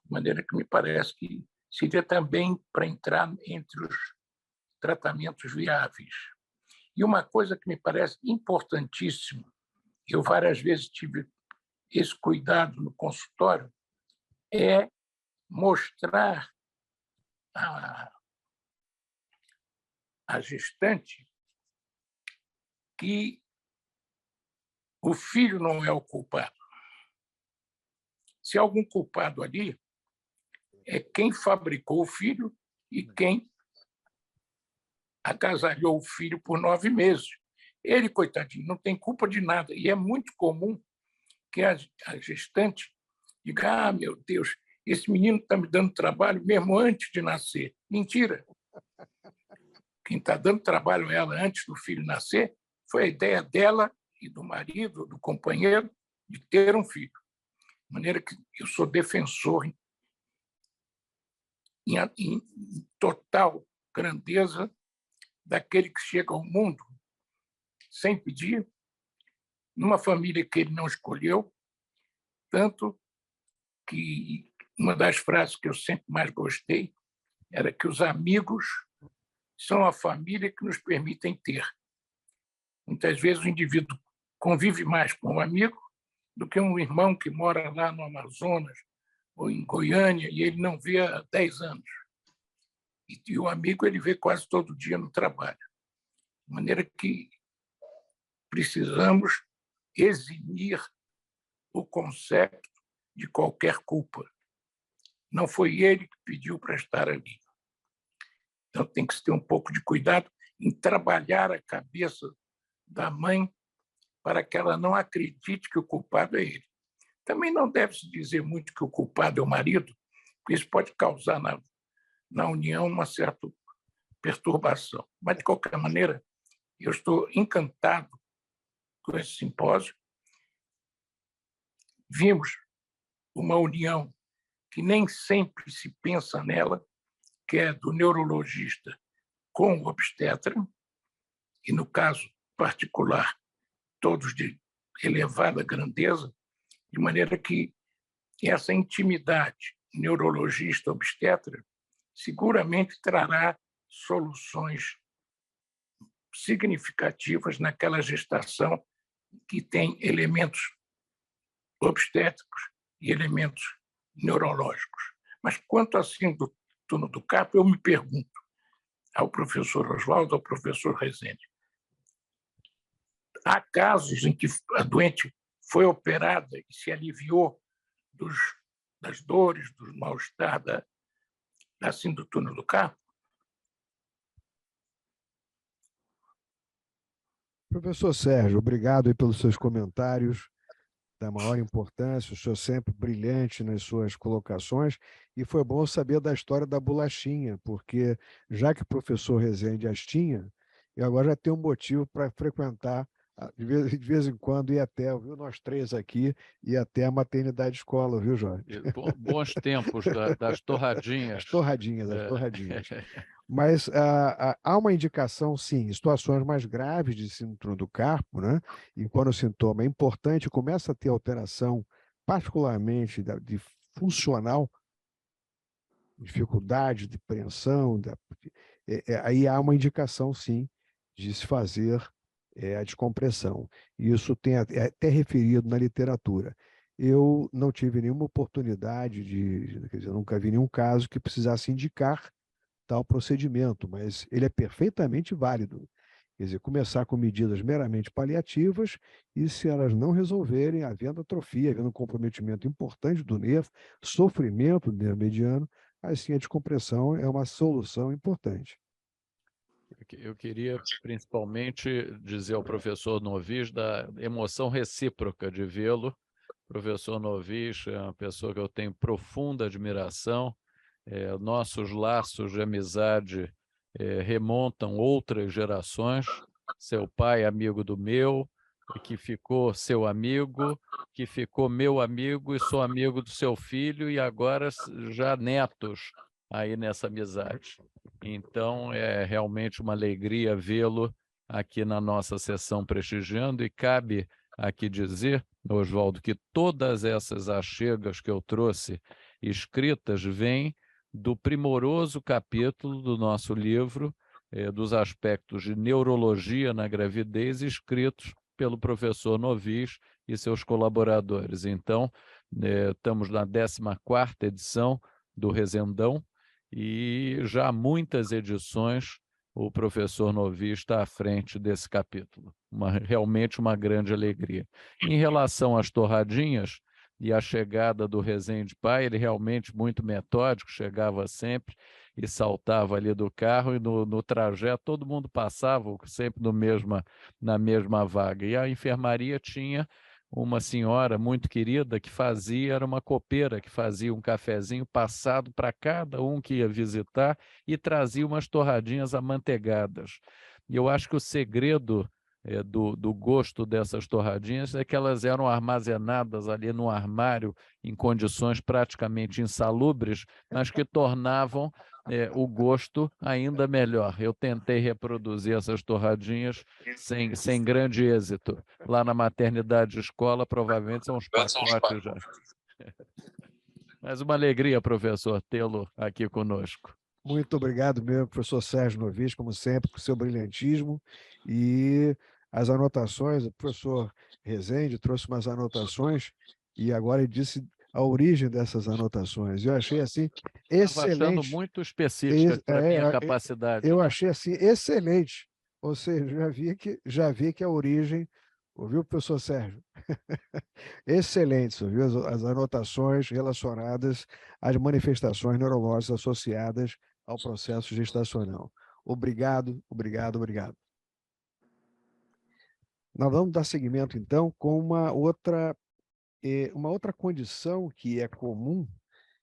de maneira que me parece que seria também para entrar entre os tratamentos viáveis. E uma coisa que me parece importantíssima, eu várias vezes tive esse cuidado no consultório, é mostrar à gestante que o filho não é o culpado. Se há algum culpado ali, é quem fabricou o filho e quem agasalhou o filho por 9 meses. Ele, coitadinho, não tem culpa de nada. E é muito comum que a gestante diga, meu Deus, esse menino está me dando trabalho mesmo antes de nascer. Mentira. Quem está dando trabalho a ela antes do filho nascer foi a ideia dela e do marido, do companheiro, de ter um filho. De maneira que eu sou defensor em total grandeza daquele que chega ao mundo sem pedir, numa família que ele não escolheu, tanto que uma das frases que eu sempre mais gostei era que os amigos são a família que nos permitem ter. Muitas vezes o indivíduo convive mais com um amigo do que um irmão que mora lá no Amazonas ou em Goiânia e ele não vê há 10 anos. E o amigo ele vê quase todo dia no trabalho. De maneira que precisamos eximir o conceito de qualquer culpa. Não foi ele que pediu para estar ali. Então, tem que se ter um pouco de cuidado em trabalhar a cabeça da mãe para que ela não acredite que o culpado é ele. Também não deve-se dizer muito que o culpado é o marido, porque isso pode causar na união uma certa perturbação. Mas, de qualquer maneira, eu estou encantado com esse simpósio. Vimos uma união que nem sempre se pensa nela, que é do neurologista com o obstetra, e, no caso particular, todos de elevada grandeza, de maneira que essa intimidade neurologista-obstetra seguramente trará soluções significativas naquela gestação que tem elementos obstétricos e elementos neurológicos. Mas quanto à síndrome do túnel do carpo, eu me pergunto ao professor Oswaldo, ao professor Rezende, há casos em que a doente foi operada e se aliviou das dores, do mal-estar da síndrome do túnel do carpo? Professor Sérgio, obrigado aí pelos seus comentários da maior importância, o senhor sempre brilhante nas suas colocações, e foi bom saber da história da bolachinha, porque já que o professor Rezende as tinha, eu agora já tenho um motivo para frequentar, de vez em quando, ir até, viu, nós três aqui, ir até a maternidade escola, viu, Jorge? Bons tempos das torradinhas. As torradinhas. Mas há uma indicação, sim, em situações mais graves de síndrome do carpo, né? E quando o sintoma é importante, começa a ter alteração, particularmente de funcional, dificuldade de preensão, aí há uma indicação, sim, de se fazer a descompressão. E isso é até referido na literatura. Eu não tive nenhuma oportunidade quer dizer, nunca vi nenhum caso que precisasse indicar tal procedimento, mas ele é perfeitamente válido. Quer dizer, começar com medidas meramente paliativas e, se elas não resolverem, havendo atrofia, havendo um comprometimento importante do nervo, sofrimento do nervo mediano, assim a descompressão é uma solução importante. Eu queria principalmente dizer ao professor Novis da emoção recíproca de vê-lo. O professor Novis é uma pessoa que eu tenho profunda admiração. Nossos laços de amizade remontam outras gerações. Seu pai, amigo do meu, que ficou seu amigo, que ficou meu amigo e sou amigo do seu filho, e agora já netos aí nessa amizade. Então, é realmente uma alegria vê-lo aqui na nossa sessão prestigiando, e cabe aqui dizer, Oswaldo, que todas essas achegas que eu trouxe escritas vêm do primoroso capítulo do nosso livro, dos aspectos de neurologia na gravidez, escritos pelo professor Novis e seus colaboradores. Então, estamos na 14ª edição do Rezendão, e já há muitas edições o professor Novis está à frente desse capítulo. Realmente uma grande alegria. Em relação às torradinhas e à chegada do Rezende pai, ele realmente muito metódico, chegava sempre e saltava ali do carro, e no trajeto todo mundo passava sempre na mesma vaga. E a enfermaria tinha uma senhora muito querida que era uma copeira, que fazia um cafezinho passado para cada um que ia visitar e trazia umas torradinhas amanteigadas. E eu acho que o segredo do gosto dessas torradinhas é que elas eram armazenadas ali no armário em condições praticamente insalubres, mas que tornavam o gosto ainda melhor. Eu tentei reproduzir essas torradinhas sem grande êxito. Lá na maternidade escola, provavelmente são uns pacotes já. Mas uma alegria, professor, tê-lo aqui conosco. Muito obrigado mesmo, professor Sérgio Novis, como sempre, por seu brilhantismo. E as anotações, o professor Rezende trouxe umas anotações, e agora ele disse a origem dessas anotações. Eu achei assim excelente. Estava achando muito específica para a minha capacidade. Eu achei assim excelente. Ou seja, já vi que a origem, ouviu, professor Sérgio? Excelente, viu? As anotações relacionadas às manifestações neurológicas associadas ao processo gestacional. Obrigado. Nós vamos dar seguimento, então, com uma outra condição que é comum,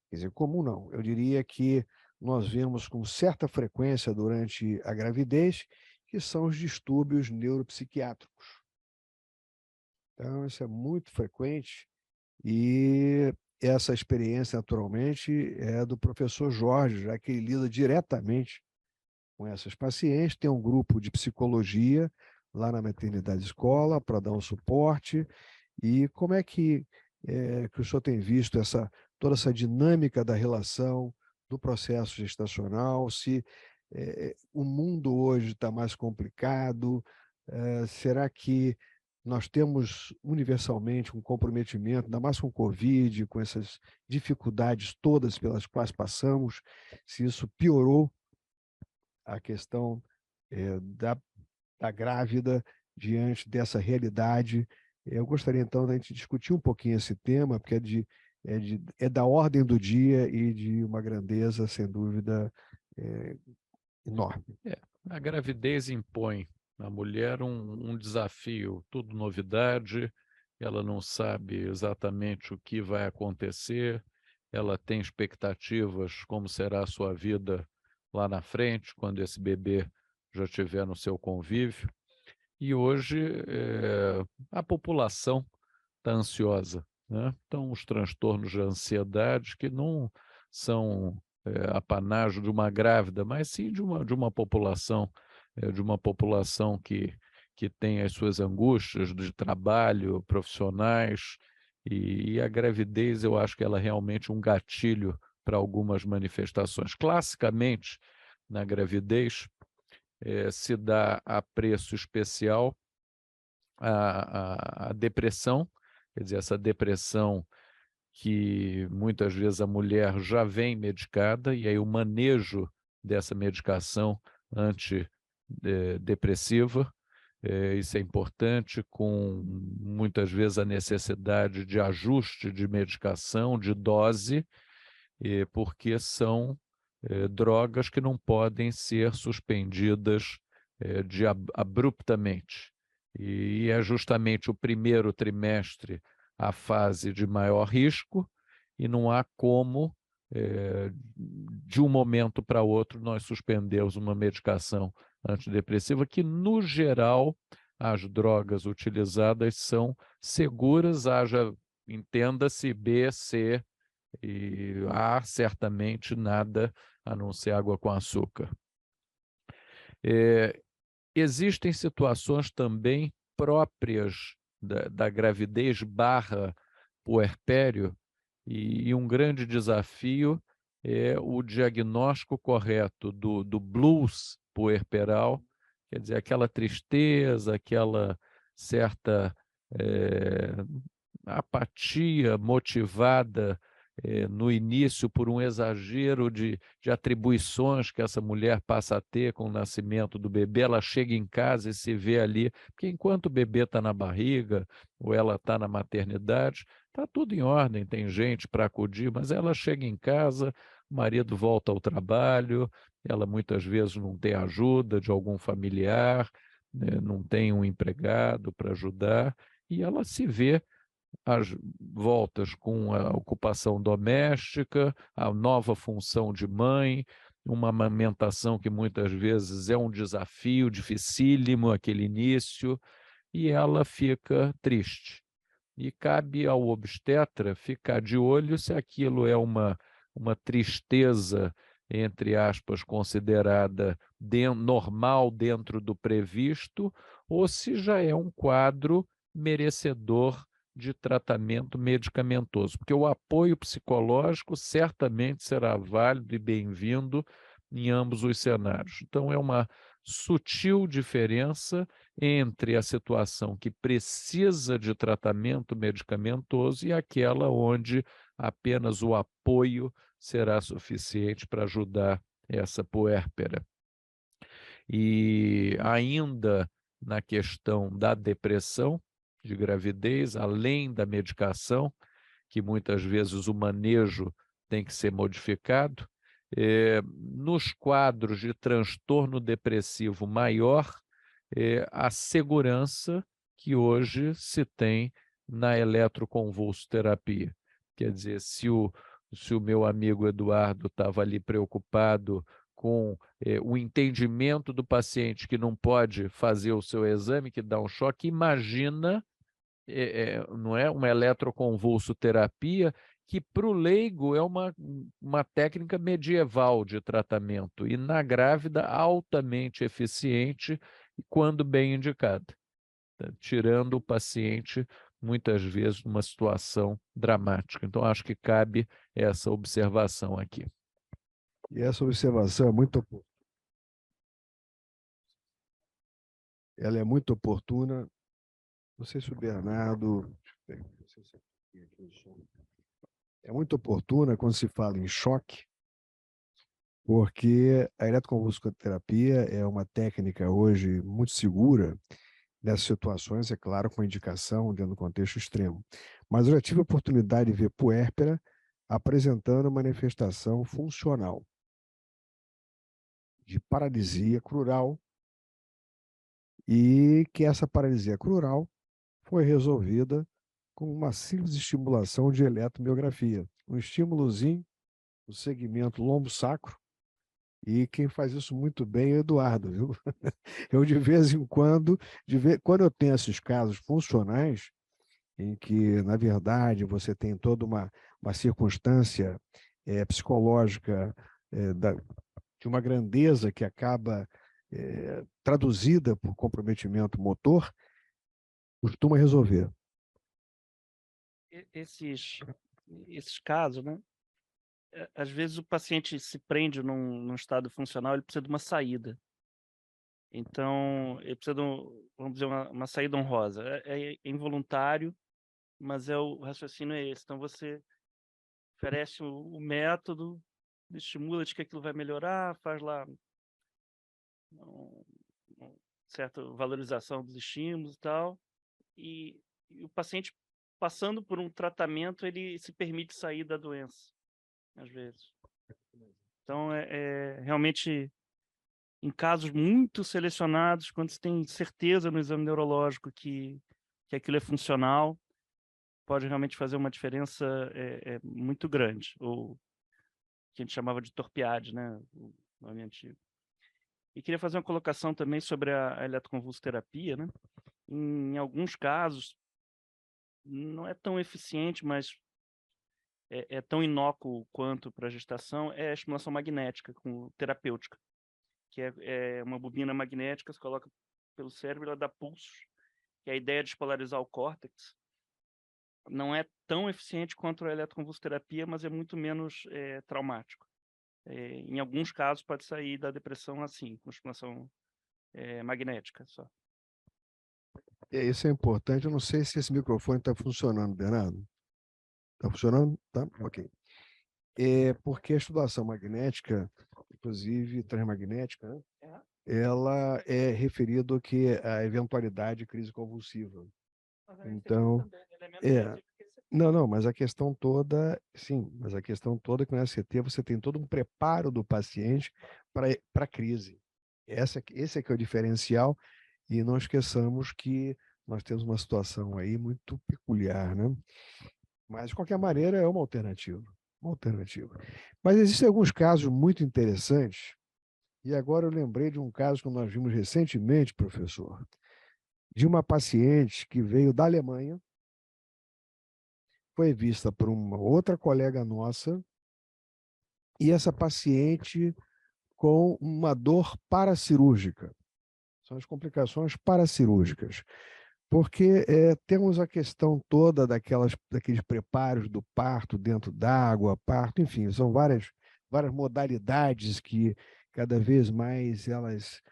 quer dizer, comum não, eu diria que nós vemos com certa frequência durante a gravidez, que são os distúrbios neuropsiquiátricos. Então, isso é muito frequente e essa experiência, naturalmente, é do professor Jorge, já que ele lida diretamente com essas pacientes, tem um grupo de psicologia lá na maternidade escola para dar um suporte. E como é que o senhor tem visto toda essa dinâmica da relação do processo gestacional, se o mundo hoje está mais complicado, será que nós temos universalmente um comprometimento, ainda mais com o Covid, com essas dificuldades todas pelas quais passamos, se isso piorou a questão da grávida diante dessa realidade. Eu gostaria, então, de a gente discutir um pouquinho esse tema, porque é da ordem do dia e de uma grandeza, sem dúvida, enorme. A gravidez impõe à mulher um desafio, tudo novidade, ela não sabe exatamente o que vai acontecer, ela tem expectativas como será a sua vida lá na frente, quando esse bebê já estiver no seu convívio. E hoje a população está ansiosa, né? Então, os transtornos de ansiedade que não são apanágio de uma grávida, mas sim de uma população, que tem as suas angústias de trabalho, profissionais, e a gravidez, eu acho que ela é realmente um gatilho para algumas manifestações. Classicamente, na gravidez, se dá a preço especial a depressão, quer dizer, essa depressão que muitas vezes a mulher já vem medicada, e aí o manejo dessa medicação antidepressiva, isso é importante, com muitas vezes a necessidade de ajuste de medicação, de dose, porque são drogas que não podem ser suspendidas abruptamente. E é justamente o primeiro trimestre a fase de maior risco, e não há como, de um momento para outro, nós suspendermos uma medicação antidepressiva, que, no geral, as drogas utilizadas são seguras, entenda-se, B, C, e A, certamente nada a não ser água com açúcar. Existem situações também próprias da gravidez / puerpério, e um grande desafio é o diagnóstico correto do blues puerperal, quer dizer, aquela tristeza, aquela certa apatia motivada no início por um exagero de atribuições que essa mulher passa a ter com o nascimento do bebê. Ela chega em casa e se vê ali, porque enquanto o bebê está na barriga ou ela está na maternidade, está tudo em ordem, tem gente para acudir, mas ela chega em casa, o marido volta ao trabalho, ela muitas vezes não tem ajuda de algum familiar, né, não tem um empregado para ajudar, e ela se vê às voltas com a ocupação doméstica, a nova função de mãe, uma amamentação que muitas vezes é um desafio dificílimo, aquele início, e ela fica triste. E cabe ao obstetra ficar de olho se aquilo é uma tristeza, entre aspas, considerada normal dentro do previsto, ou se já é um quadro merecedor de tratamento medicamentoso, porque o apoio psicológico certamente será válido e bem-vindo em ambos os cenários. Então, é uma sutil diferença entre a situação que precisa de tratamento medicamentoso e aquela onde apenas o apoio será suficiente para ajudar essa puérpera. E ainda na questão da depressão de gravidez, além da medicação, que muitas vezes o manejo tem que ser modificado, nos quadros de transtorno depressivo maior, a segurança que hoje se tem na eletroconvulsoterapia. Quer dizer, se o se o meu amigo Eduardo estava ali preocupado com o entendimento do paciente que não pode fazer o seu exame, que dá um choque, imagina, não é, uma eletroconvulsoterapia, que para o leigo é uma técnica medieval de tratamento, e na grávida altamente eficiente, quando bem indicada, tá? Tirando o paciente, muitas vezes, numa situação dramática. Então, acho que cabe essa observação aqui. E essa observação é muito oportuna. Ela é muito oportuna. Não sei se o Bernardo... É muito oportuna quando se fala em choque, porque a eletroconvulsoterapia é uma técnica hoje muito segura nessas situações, é claro, com indicação dentro do contexto extremo. Mas eu já tive a oportunidade de ver puérpera apresentando manifestação funcional de paralisia crural, e que essa paralisia crural foi resolvida com uma simples estimulação de eletromiografia. Um estímulozinho no segmento lombo-sacro, e quem faz isso muito bem é o Eduardo, viu? Eu, de vez em quando, quando eu tenho esses casos funcionais, em que, na verdade, você tem toda uma circunstância psicológica de uma grandeza que acaba traduzida por comprometimento motor, costuma resolver. Esses casos, né? Às vezes o paciente se prende num estado funcional, ele precisa de uma saída. Então, ele precisa de, vamos dizer, uma saída honrosa. É involuntário, mas o raciocínio é esse. Então, você oferece o método, estimula de que aquilo vai melhorar, faz lá uma certa valorização dos estímulos e tal, e o paciente, passando por um tratamento, ele se permite sair da doença, às vezes. Então, realmente, em casos muito selecionados, quando se tem certeza no exame neurológico que aquilo é funcional, pode realmente fazer uma diferença muito grande, ou que a gente chamava de TORPIAD, né, o nome antigo. E queria fazer uma colocação também sobre a eletroconvulsoterapia, né? Em alguns casos, não é tão eficiente, mas é tão inócuo quanto para a gestação, é a estimulação magnética terapêutica, que é uma bobina magnética, se coloca pelo cérebro, ela dá pulsos, e a ideia é despolarizar o córtex. Não é tão eficiente quanto a eletroconvulsoterapia, mas é muito menos traumático. Em alguns casos, pode sair da depressão assim, com estimulação magnética só. Isso é importante. Eu não sei se esse microfone está funcionando, Bernardo. Está funcionando? Tá? Ok. Porque a estimulação magnética, inclusive transmagnética, né? Ela é referida ao que a eventualidade de crise convulsiva. Então, não, mas a questão toda, sim, mas a questão toda é que no SCT você tem todo um preparo do paciente para a crise. Esse é que é o diferencial, e não esqueçamos que nós temos uma situação aí muito peculiar, né? Mas, de qualquer maneira, é uma alternativa. Uma alternativa. Mas existem alguns casos muito interessantes, e agora eu lembrei de um caso que nós vimos recentemente, professor, de uma paciente que veio da Alemanha, foi vista por uma outra colega nossa, e essa paciente com uma dor paracirúrgica. São as complicações paracirúrgicas. Porque temos a questão toda daqueles preparos do parto dentro d'água, parto, enfim, são várias modalidades que cada vez mais elas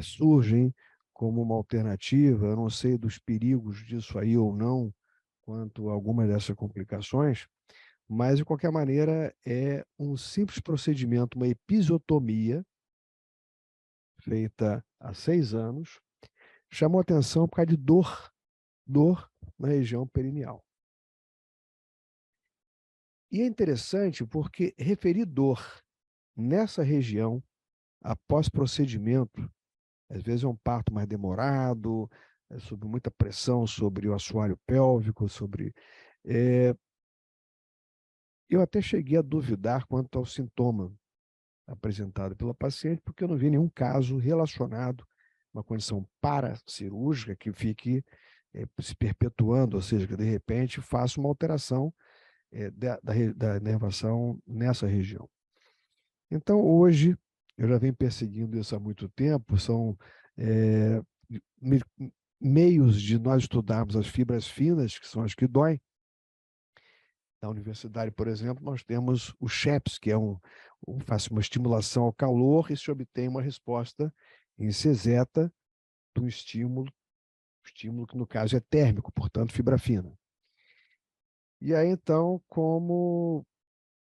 surgem como uma alternativa. Eu não sei dos perigos disso aí ou não, quanto a algumas dessas complicações, mas, de qualquer maneira, é um simples procedimento, uma episiotomia, feita há 6 anos, chamou atenção por causa de dor na região perineal. E é interessante porque referir dor nessa região, após procedimento, às vezes é um parto mais demorado, sob muita pressão sobre o assoalho pélvico, Eu até cheguei a duvidar quanto ao sintoma apresentado pela paciente, porque eu não vi nenhum caso relacionado a uma condição paracirúrgica que fique se perpetuando, ou seja, que de repente faça uma alteração da inervação nessa região. Então, hoje, eu já venho perseguindo isso há muito tempo, são meios de nós estudarmos as fibras finas, que são as que doem. Na universidade, por exemplo, nós temos o SHAPS, que faz uma estimulação ao calor e se obtém uma resposta em C-zeta do estímulo que no caso é térmico, portanto, fibra fina. E aí, então, como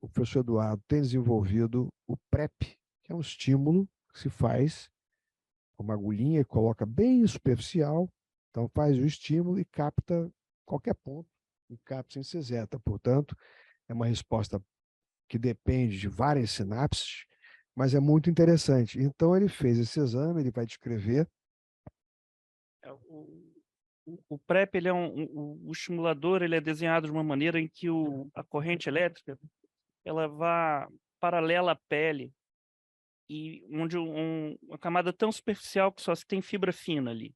o professor Eduardo tem desenvolvido o PrEP, que é um estímulo que se faz com uma agulhinha e coloca bem superficial, então faz o estímulo e capta qualquer ponto e capta em C-zeta. Portanto, é uma resposta que depende de várias sinapses, mas é muito interessante. Então, ele fez esse exame, ele vai descrever. O PrEP, ele é o estimulador, ele é desenhado de uma maneira em que a corrente elétrica ela vá paralela à pele, e onde uma camada tão superficial que só se tem fibra fina ali.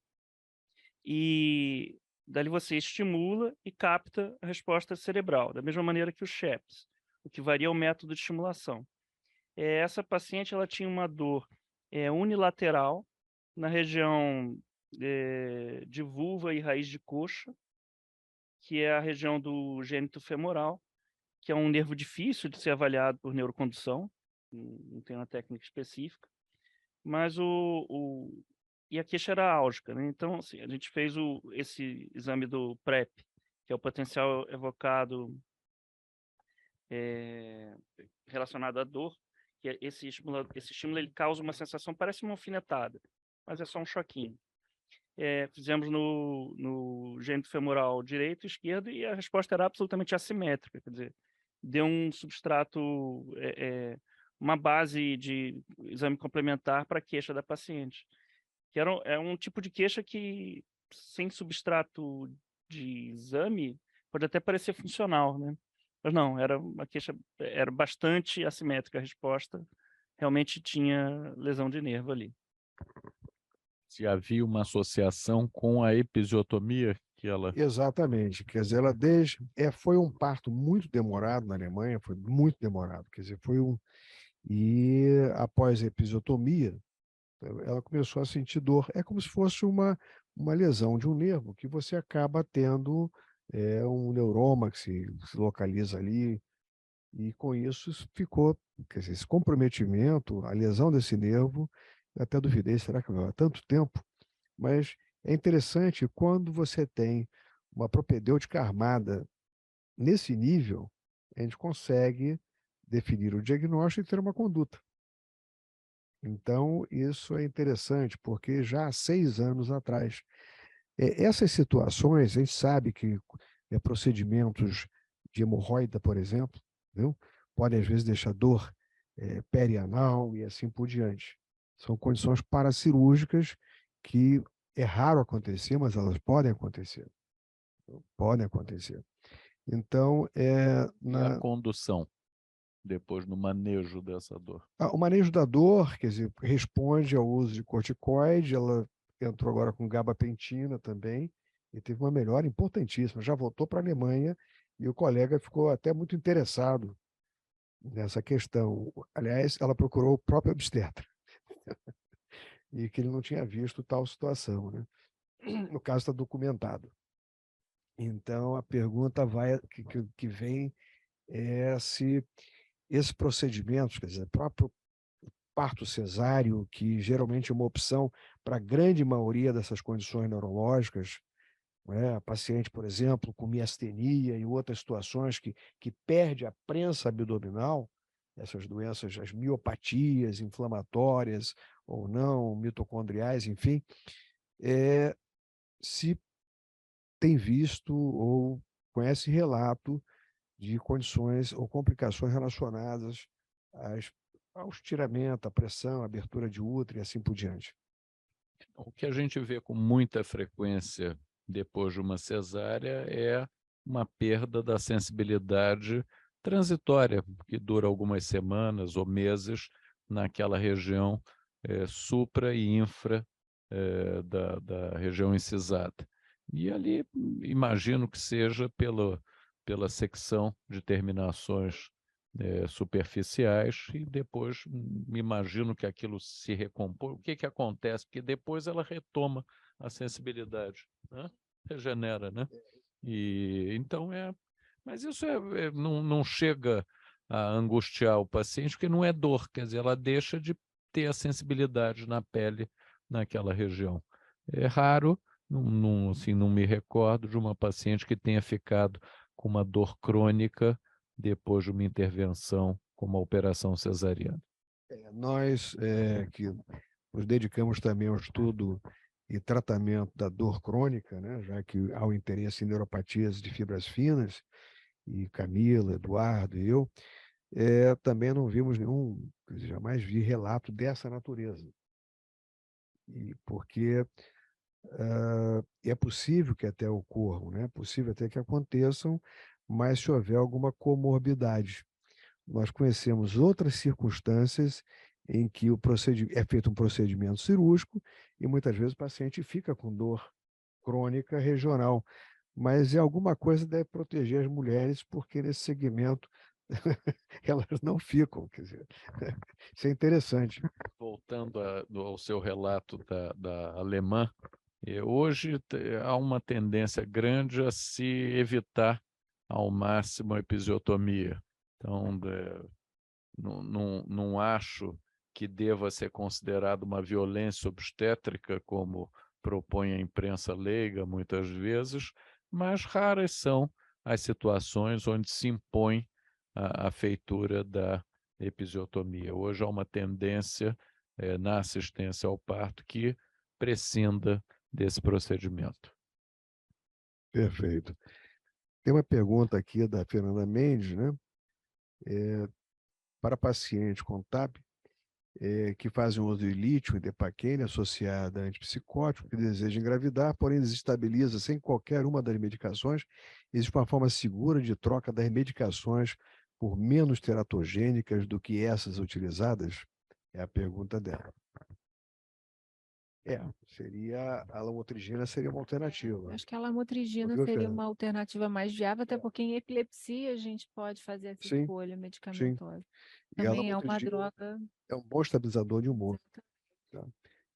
E dali você estimula e capta a resposta cerebral, da mesma maneira que o SHAPS, o que varia é o método de estimulação. Essa paciente ela tinha uma dor unilateral na região de vulva e raiz de coxa, que é a região do gênito femoral, que é um nervo difícil de ser avaliado por neurocondução, não tem uma técnica específica, mas e a queixa era álgica, né? Então, assim, a gente fez esse exame do PrEP, que é o potencial evocado relacionado à dor, que esse estímulo ele causa uma sensação, parece uma alfinetada, mas é só um choquinho. Fizemos no gênito femoral direito e esquerdo e a resposta era absolutamente assimétrica, quer dizer, deu um substrato, uma base de exame complementar para a queixa da paciente, que é um tipo de queixa que, sem substrato de exame, pode até parecer funcional, né? Mas não, era uma queixa, era bastante assimétrica a resposta, realmente tinha lesão de nervo ali. Se havia uma associação com a episiotomia que ela... Exatamente, quer dizer, foi um parto muito demorado na Alemanha, foi muito demorado, quer dizer, e após a episiotomia, ela começou a sentir dor, é como se fosse uma lesão de um nervo, que você acaba tendo um neuroma que se localiza ali, e com isso ficou, quer dizer, esse comprometimento, a lesão desse nervo, eu até duvidei, será que vai levar tanto tempo? Mas é interessante quando você tem uma propedêutica armada nesse nível, a gente consegue definir o diagnóstico e ter uma conduta. Então, isso é interessante, porque já há 6 anos atrás, essas situações, a gente sabe que procedimentos de hemorroida, por exemplo, viu? Podem às vezes deixar dor perianal e assim por diante. São condições paracirúrgicas que é raro acontecer, mas elas podem acontecer. Podem acontecer. Então, a condução, depois no manejo dessa dor. O manejo da dor, quer dizer, responde ao uso de corticoide, ela entrou agora com gabapentina também, e teve uma melhora importantíssima. Já voltou para a Alemanha e o colega ficou até muito interessado nessa questão. Aliás, ela procurou o próprio obstetra, e que ele não tinha visto tal situação, né? No caso, está documentado. Então, a pergunta que vem é se esses procedimentos, quer dizer, o próprio parto cesáreo, que geralmente é uma opção para a grande maioria dessas condições neurológicas, a paciente, por exemplo, com miastenia e outras situações que perde a prensa abdominal, essas doenças, as miopatias inflamatórias ou não, mitocondriais, enfim, se tem visto ou conhece relato de condições ou complicações relacionadas ao estiramento, à pressão, à abertura de útero e assim por diante. O que a gente vê com muita frequência depois de uma cesárea é uma perda da sensibilidade transitória, que dura algumas semanas ou meses naquela região supra e infra da região incisada. E ali imagino que seja pela secção de terminações superficiais, e depois me imagino que aquilo se recompõe. O que acontece? Porque depois ela retoma a sensibilidade, né? Regenera, né? E então mas isso não chega a angustiar o paciente, porque não é dor, quer dizer, ela deixa de ter a sensibilidade na pele naquela região. É raro, assim, não me recordo de uma paciente que tenha ficado com uma dor crônica depois de uma intervenção como a operação cesariana. Nós que nos dedicamos também ao estudo e tratamento da dor crônica, né, já que há o interesse em neuropatias de fibras finas, e Camila, Eduardo e eu, também não vimos nenhum, jamais vi relato dessa natureza. E porque é possível que até ocorram, né? É possível até que aconteçam, mas se houver alguma comorbidade. Nós conhecemos outras circunstâncias em que é feito um procedimento cirúrgico e muitas vezes o paciente fica com dor crônica regional, mas alguma coisa deve proteger as mulheres, porque nesse segmento elas não ficam, quer dizer, isso é interessante. Voltando ao seu relato da alemã, hoje há uma tendência grande a se evitar ao máximo a episiotomia. Então, não acho que deva ser considerado uma violência obstétrica, como propõe a imprensa leiga muitas vezes, mas raras são as situações onde se impõe a feitura da episiotomia. Hoje há uma tendência na assistência ao parto que prescinda desse procedimento. Perfeito. Tem uma pergunta aqui da Fernanda Mendes, né? Para paciente com TAP, que fazem uso de lítio e depaquene associada a antipsicótico, que deseja engravidar, porém desestabiliza sem qualquer uma das medicações, existe uma forma segura de troca das medicações por menos teratogênicas do que essas utilizadas? É a pergunta dela. A lamotrigina seria uma alternativa. Acho que a lamotrigina seria uma alternativa mais viável, até porque em epilepsia a gente pode fazer essa escolha medicamentosa. Também é uma droga. É um bom estabilizador de humor. Tá?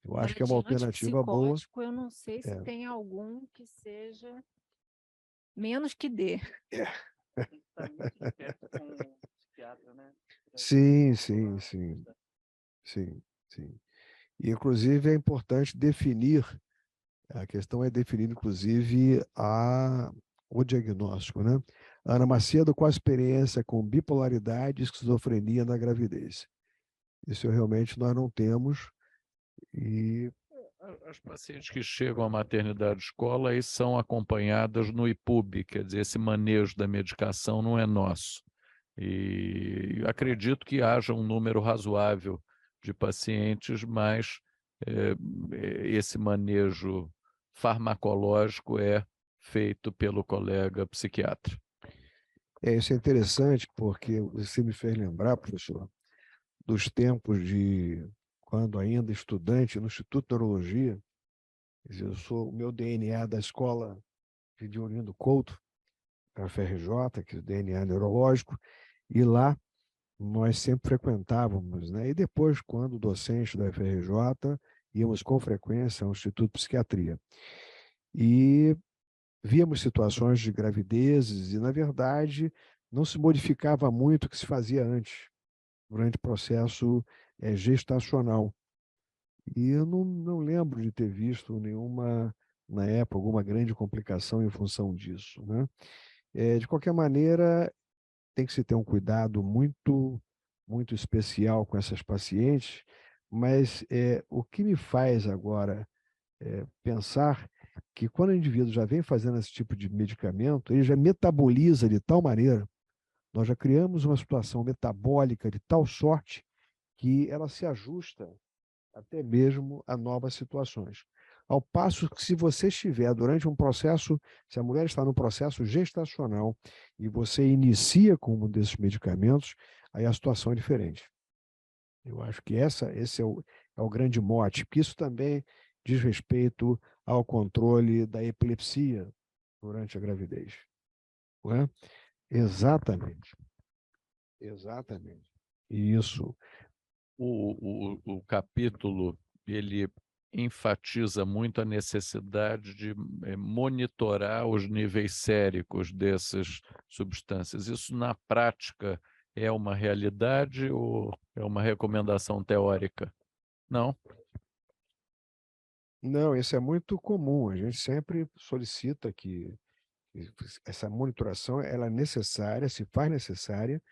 Eu acho que é uma alternativa boa. Eu não sei se tem algum que seja menos que D. Sim. E, inclusive, é importante definir, a questão é definir, inclusive, o diagnóstico, né? Ana Macedo, qual a experiência com bipolaridade e esquizofrenia na gravidez? Isso realmente nós não temos. E as pacientes que chegam à maternidade escola aí são acompanhadas no IPUB, quer dizer, esse manejo da medicação não é nosso. E acredito que haja um número razoável de pacientes, mas esse manejo farmacológico é feito pelo colega psiquiatra. Isso é interessante, porque você me fez lembrar, professor, dos tempos de quando ainda estudante no Instituto de Neurologia. Eu sou o meu DNA da escola de Ourindo Couto, a FRJ, que é o DNA neurológico, e lá nós sempre frequentávamos, né? E depois, quando docente da FRJ, íamos com frequência ao Instituto de Psiquiatria. E víamos situações de gravidezes e, na verdade, não se modificava muito o que se fazia antes, durante o processo gestacional. E eu não lembro de ter visto nenhuma, na época, alguma grande complicação em função disso, né? De qualquer maneira, tem que se ter um cuidado muito, muito especial com essas pacientes, mas o que me faz agora pensar que quando o indivíduo já vem fazendo esse tipo de medicamento, ele já metaboliza de tal maneira, nós já criamos uma situação metabólica de tal sorte que ela se ajusta até mesmo a novas situações. Ao passo que se você estiver durante um processo, se a mulher está no processo gestacional e você inicia com um desses medicamentos, aí a situação é diferente. Eu acho que esse é o grande mote, porque isso também diz respeito ao controle da epilepsia durante a gravidez. Não é? Exatamente. Exatamente. Isso. O capítulo, ele enfatiza muito a necessidade de monitorar os níveis séricos dessas substâncias. Isso, na prática, é uma realidade ou é uma recomendação teórica? Não? Não, isso é muito comum. A gente sempre solicita que essa monitoração ela é necessária, se faz necessária,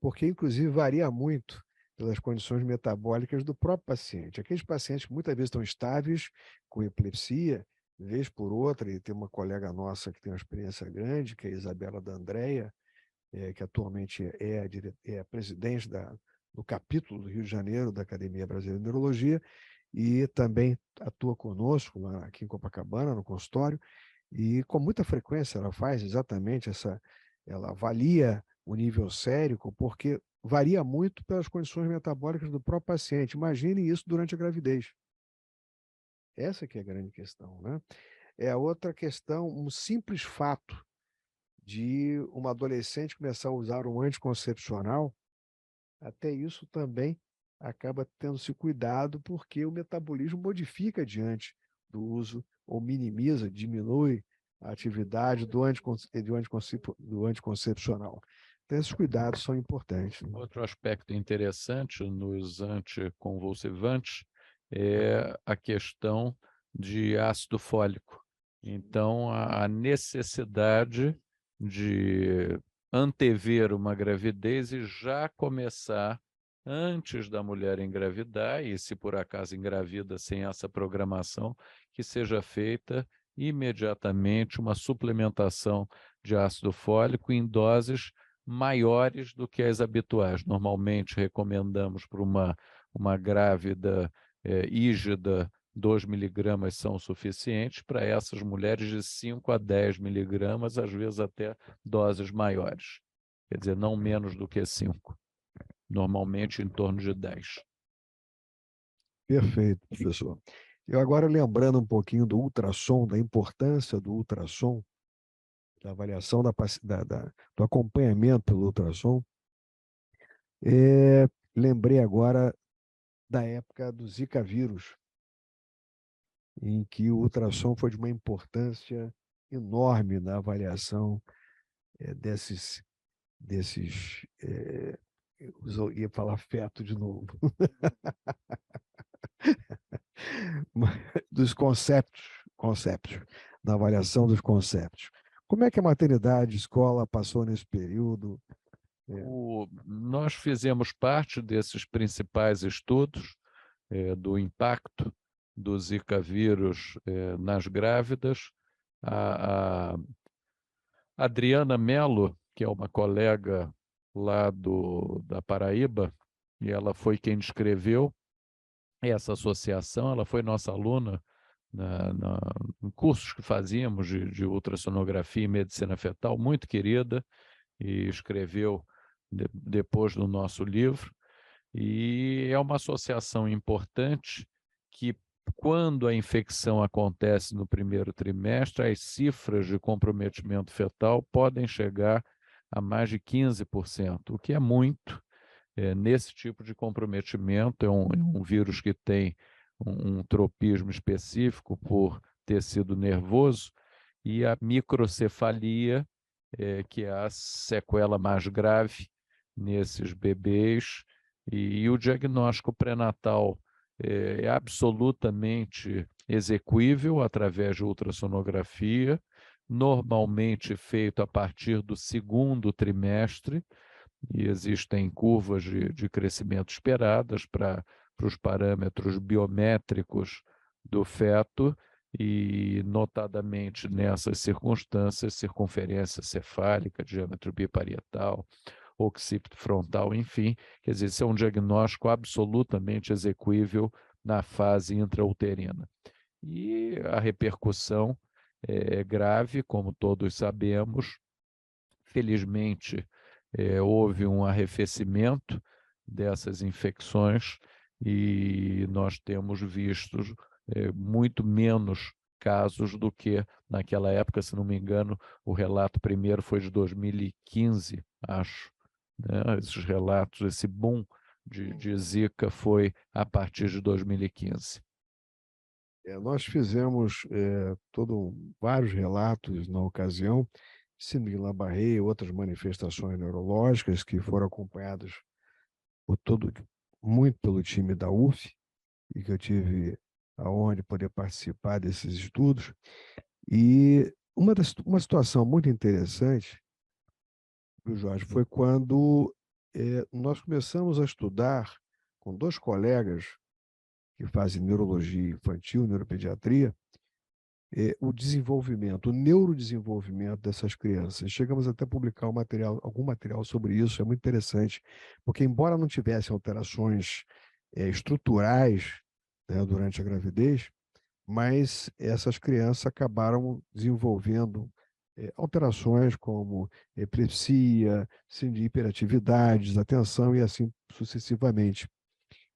porque, inclusive, varia muito pelas condições metabólicas do próprio paciente. Aqueles pacientes que muitas vezes estão estáveis, com epilepsia, vez por outra, e tem uma colega nossa que tem uma experiência grande, que é a Isabela D'Andrea, que atualmente é a presidente do capítulo do Rio de Janeiro da Academia Brasileira de Neurologia, e também atua conosco lá aqui em Copacabana, no consultório, e com muita frequência ela faz exatamente ela avalia o nível sérico, porque varia muito pelas condições metabólicas do próprio paciente. Imagine isso durante a gravidez. Essa que é a grande questão, né? É a outra questão, um simples fato de uma adolescente começar a usar um anticoncepcional, até isso também acaba tendo-se cuidado, porque o metabolismo modifica diante do uso, ou minimiza, diminui a atividade do anticoncepcional. Então, esses cuidados são importantes. Né? Outro aspecto interessante nos anticonvulsivantes é a questão de ácido fólico. Então, a necessidade de antever uma gravidez e já começar antes da mulher engravidar, e se por acaso engravida sem essa programação, que seja feita imediatamente uma suplementação de ácido fólico em doses maiores do que as habituais. Normalmente recomendamos para uma grávida ígida 2 miligramas são suficientes, para essas mulheres de 5 a 10 miligramas, às vezes até doses maiores. Quer dizer, não menos do que 5. Normalmente em torno de 10. Perfeito, professor. Eu agora lembrando um pouquinho do ultrassom, da importância do ultrassom, da avaliação do acompanhamento pelo ultrassom, lembrei agora da época do Zika vírus, em que o ultrassom foi de uma importância enorme na avaliação desses eu ia falar feto de novo, dos conceitos, da avaliação dos conceitos. Como é que a maternidade, escola passou nesse período? Nós fizemos parte desses principais estudos do impacto do Zika vírus nas grávidas. A Adriana Mello, que é uma colega lá da Paraíba, e ela foi quem descreveu essa associação, ela foi nossa aluna em cursos que fazíamos de ultrassonografia e medicina fetal, muito querida, e escreveu depois do nosso livro, e é uma associação importante que, quando a infecção acontece no primeiro trimestre, as cifras de comprometimento fetal podem chegar a mais de 15%, o que é muito. Nesse tipo de comprometimento, é um vírus que tem um tropismo específico por tecido nervoso, e a microcefalia, que é a sequela mais grave nesses bebês, e o diagnóstico pré-natal é absolutamente execuível através de ultrassonografia, normalmente feito a partir do segundo trimestre, e existem curvas de crescimento esperadas para os parâmetros biométricos do feto, e, notadamente, nessas circunstâncias, circunferência cefálica, diâmetro biparietal, occipito frontal, enfim, quer dizer, esse é um diagnóstico absolutamente execuível na fase intrauterina. E a repercussão é grave, como todos sabemos. Felizmente, houve um arrefecimento dessas infecções e nós temos visto muito menos casos do que naquela época, se não me engano, o relato primeiro foi de 2015, acho, né? Esses relatos, esse boom de Zika foi a partir de 2015. Nós fizemos vários relatos na ocasião, síndrome de Guillain-Barré e outras manifestações neurológicas que foram acompanhadas muito pelo time da UF, e que eu tive a honra de poder participar desses estudos. E uma situação muito interessante, viu, Jorge, foi quando nós começamos a estudar com 2 colegas que fazem neurologia infantil, neuropediatria, o desenvolvimento, o neurodesenvolvimento dessas crianças. Chegamos até a publicar algum material sobre isso, é muito interessante, porque embora não tivessem alterações estruturais, né, durante a gravidez, mas essas crianças acabaram desenvolvendo alterações como epilepsia, síndrome de hiperatividade, desatenção e assim sucessivamente.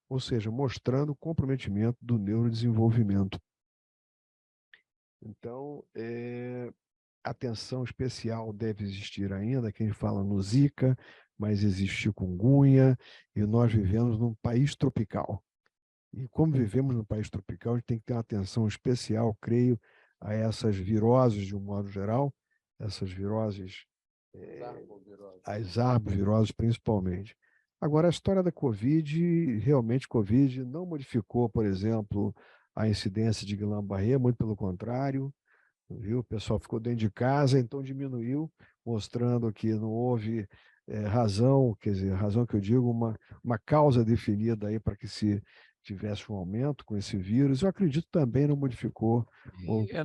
Ou seja, mostrando o comprometimento do neurodesenvolvimento. Então, atenção especial deve existir ainda, que a gente fala no Zika, mas existe chikungunya, e nós vivemos num país tropical. E como vivemos num país tropical, a gente tem que ter uma atenção especial, creio, a essas viroses de um modo geral, essas viroses, as arboviroses principalmente. Agora, a história da Covid, realmente Covid não modificou, por exemplo, a incidência de Guillain-Barré, muito pelo contrário, viu? O pessoal ficou dentro de casa, então diminuiu, mostrando que não houve razão, quer dizer, razão que eu digo, uma causa definida aí para que se tivesse um aumento com esse vírus. Eu acredito também não modificou.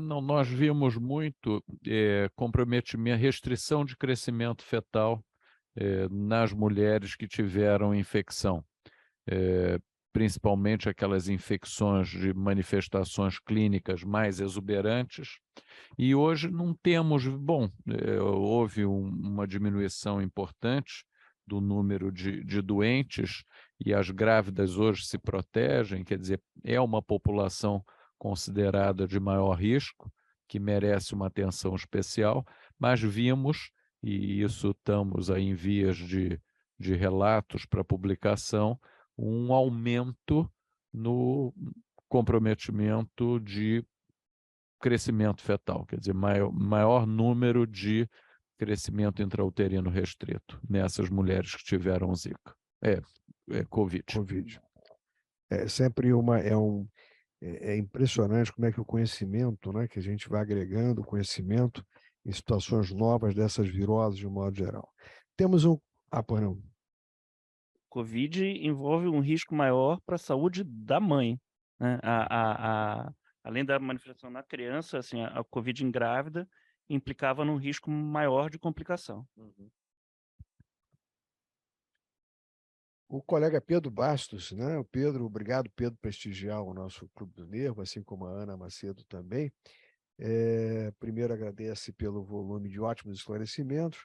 Não, nós vimos muito comprometimento, restrição de crescimento fetal nas mulheres que tiveram infecção. Principalmente aquelas infecções de manifestações clínicas mais exuberantes, e hoje não temos, houve uma diminuição importante do número de doentes, e as grávidas hoje se protegem, quer dizer, é uma população considerada de maior risco, que merece uma atenção especial, mas vimos, e isso estamos aí em vias de relatos para publicação, um aumento no comprometimento de crescimento fetal, quer dizer, maior número de crescimento intrauterino restrito nessas mulheres que tiveram Zika. Covid. É sempre é impressionante como é que o conhecimento, né, que a gente vai agregando conhecimento em situações novas dessas viroses de um modo geral. Temos não. Covid envolve um risco maior para a saúde da mãe, né? Além da manifestação na criança, assim, a Covid em grávida implicava num risco maior de complicação. O colega Pedro Bastos, né? O Pedro, obrigado, Pedro, prestigiar o nosso Clube do Nervo, assim como a Ana Macedo também. Primeiro agradece pelo volume de ótimos esclarecimentos.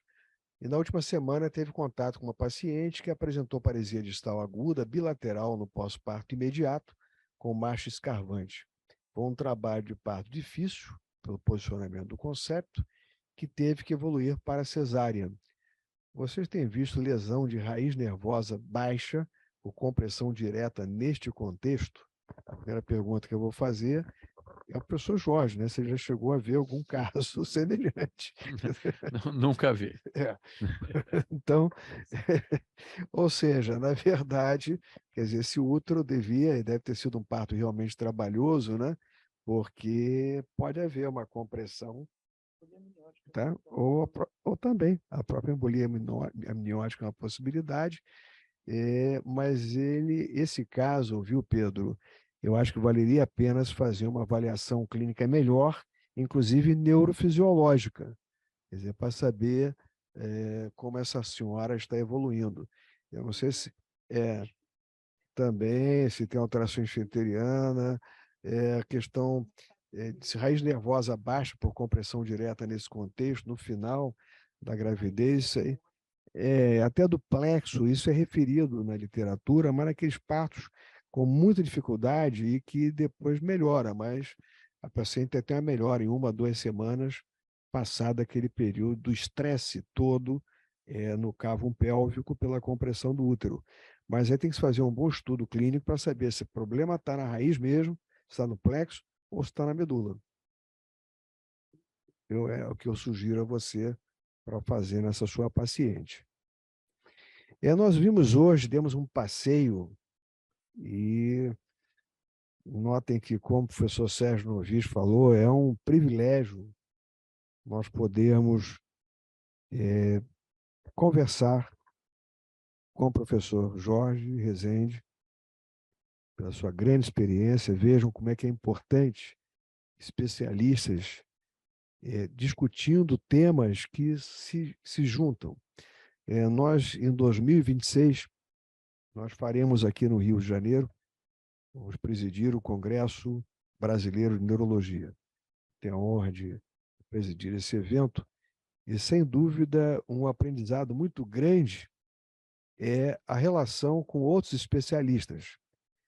E na última semana teve contato com uma paciente que apresentou paresia distal aguda, bilateral no pós-parto imediato, com marcha escarvante. Foi um trabalho de parto difícil, pelo posicionamento do concepto, que teve que evoluir para cesárea. Vocês têm visto lesão de raiz nervosa baixa ou compressão direta neste contexto? A primeira pergunta que eu vou fazer é o professor Jorge, né? Você já chegou a ver algum caso semelhante? Nunca vi. Então, ou seja, na verdade, quer dizer, esse útero deve ter sido um parto realmente trabalhoso, né? Porque pode haver uma compressão, tá? Ou também a própria embolia amniótica é uma possibilidade, mas esse caso, viu, Pedro, eu acho que valeria a pena fazer uma avaliação clínica melhor, inclusive neurofisiológica, quer dizer, para saber como essa senhora está evoluindo. Eu não sei se também se tem alteração esfincteriana, a questão de se raiz nervosa baixa por compressão direta nesse contexto, no final da gravidez, isso aí, até do plexo, isso é referido na literatura, mas naqueles partos com muita dificuldade e que depois melhora, mas a paciente até uma melhora em 1 a 2 semanas, passado aquele período do estresse todo no cavo pélvico pela compressão do útero. Mas aí tem que se fazer um bom estudo clínico para saber se o problema está na raiz mesmo, se está no plexo ou se está na medula. É o que eu sugiro a você para fazer nessa sua paciente. Nós vimos hoje, demos um passeio e notem que, como o professor Sérgio Novis falou, é um privilégio nós podermos conversar com o professor Jorge Rezende, pela sua grande experiência. Vejam como é que é importante especialistas discutindo temas que se juntam. Nós, em 2026, nós faremos aqui no Rio de Janeiro, vamos presidir o Congresso Brasileiro de Neurologia. Tenho a honra de presidir esse evento e, sem dúvida, um aprendizado muito grande é a relação com outros especialistas.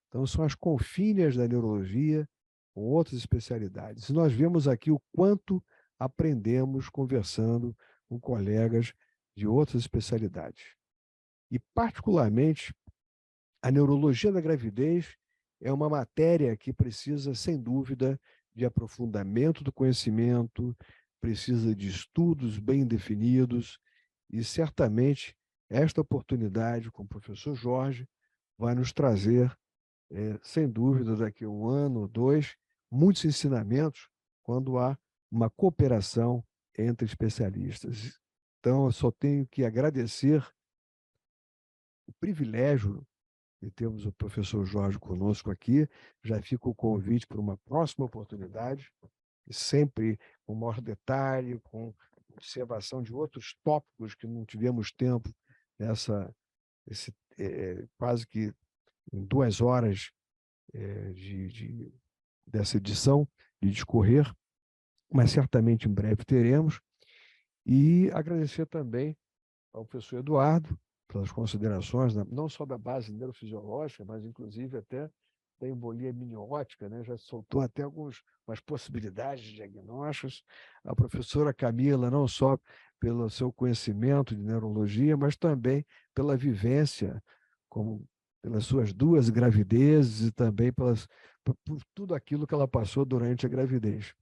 Então, são as confíneas da neurologia com outras especialidades. E nós vemos aqui o quanto aprendemos conversando com colegas de outras especialidades. E, particularmente, a neurologia da gravidez é uma matéria que precisa, sem dúvida, de aprofundamento do conhecimento, precisa de estudos bem definidos, e certamente esta oportunidade com o professor Jorge vai nos trazer, sem dúvida, daqui a 1 ano, 2, muitos ensinamentos quando há uma cooperação entre especialistas. Então, eu só tenho que agradecer o privilégio de termos o professor Jorge conosco aqui. Já fica o convite para uma próxima oportunidade, sempre com maior detalhe, com observação de outros tópicos que não tivemos tempo quase que em 2 horas dessa edição, de discorrer, mas certamente em breve teremos. E agradecer também ao professor Eduardo pelas considerações, não só da base neurofisiológica, mas inclusive até da embolia miniótica, né? Já soltou até algumas possibilidades de diagnósticos. A professora Camila, não só pelo seu conhecimento de neurologia, mas também pela vivência, pelas suas 2 gravidezes e também por tudo aquilo que ela passou durante a gravidez.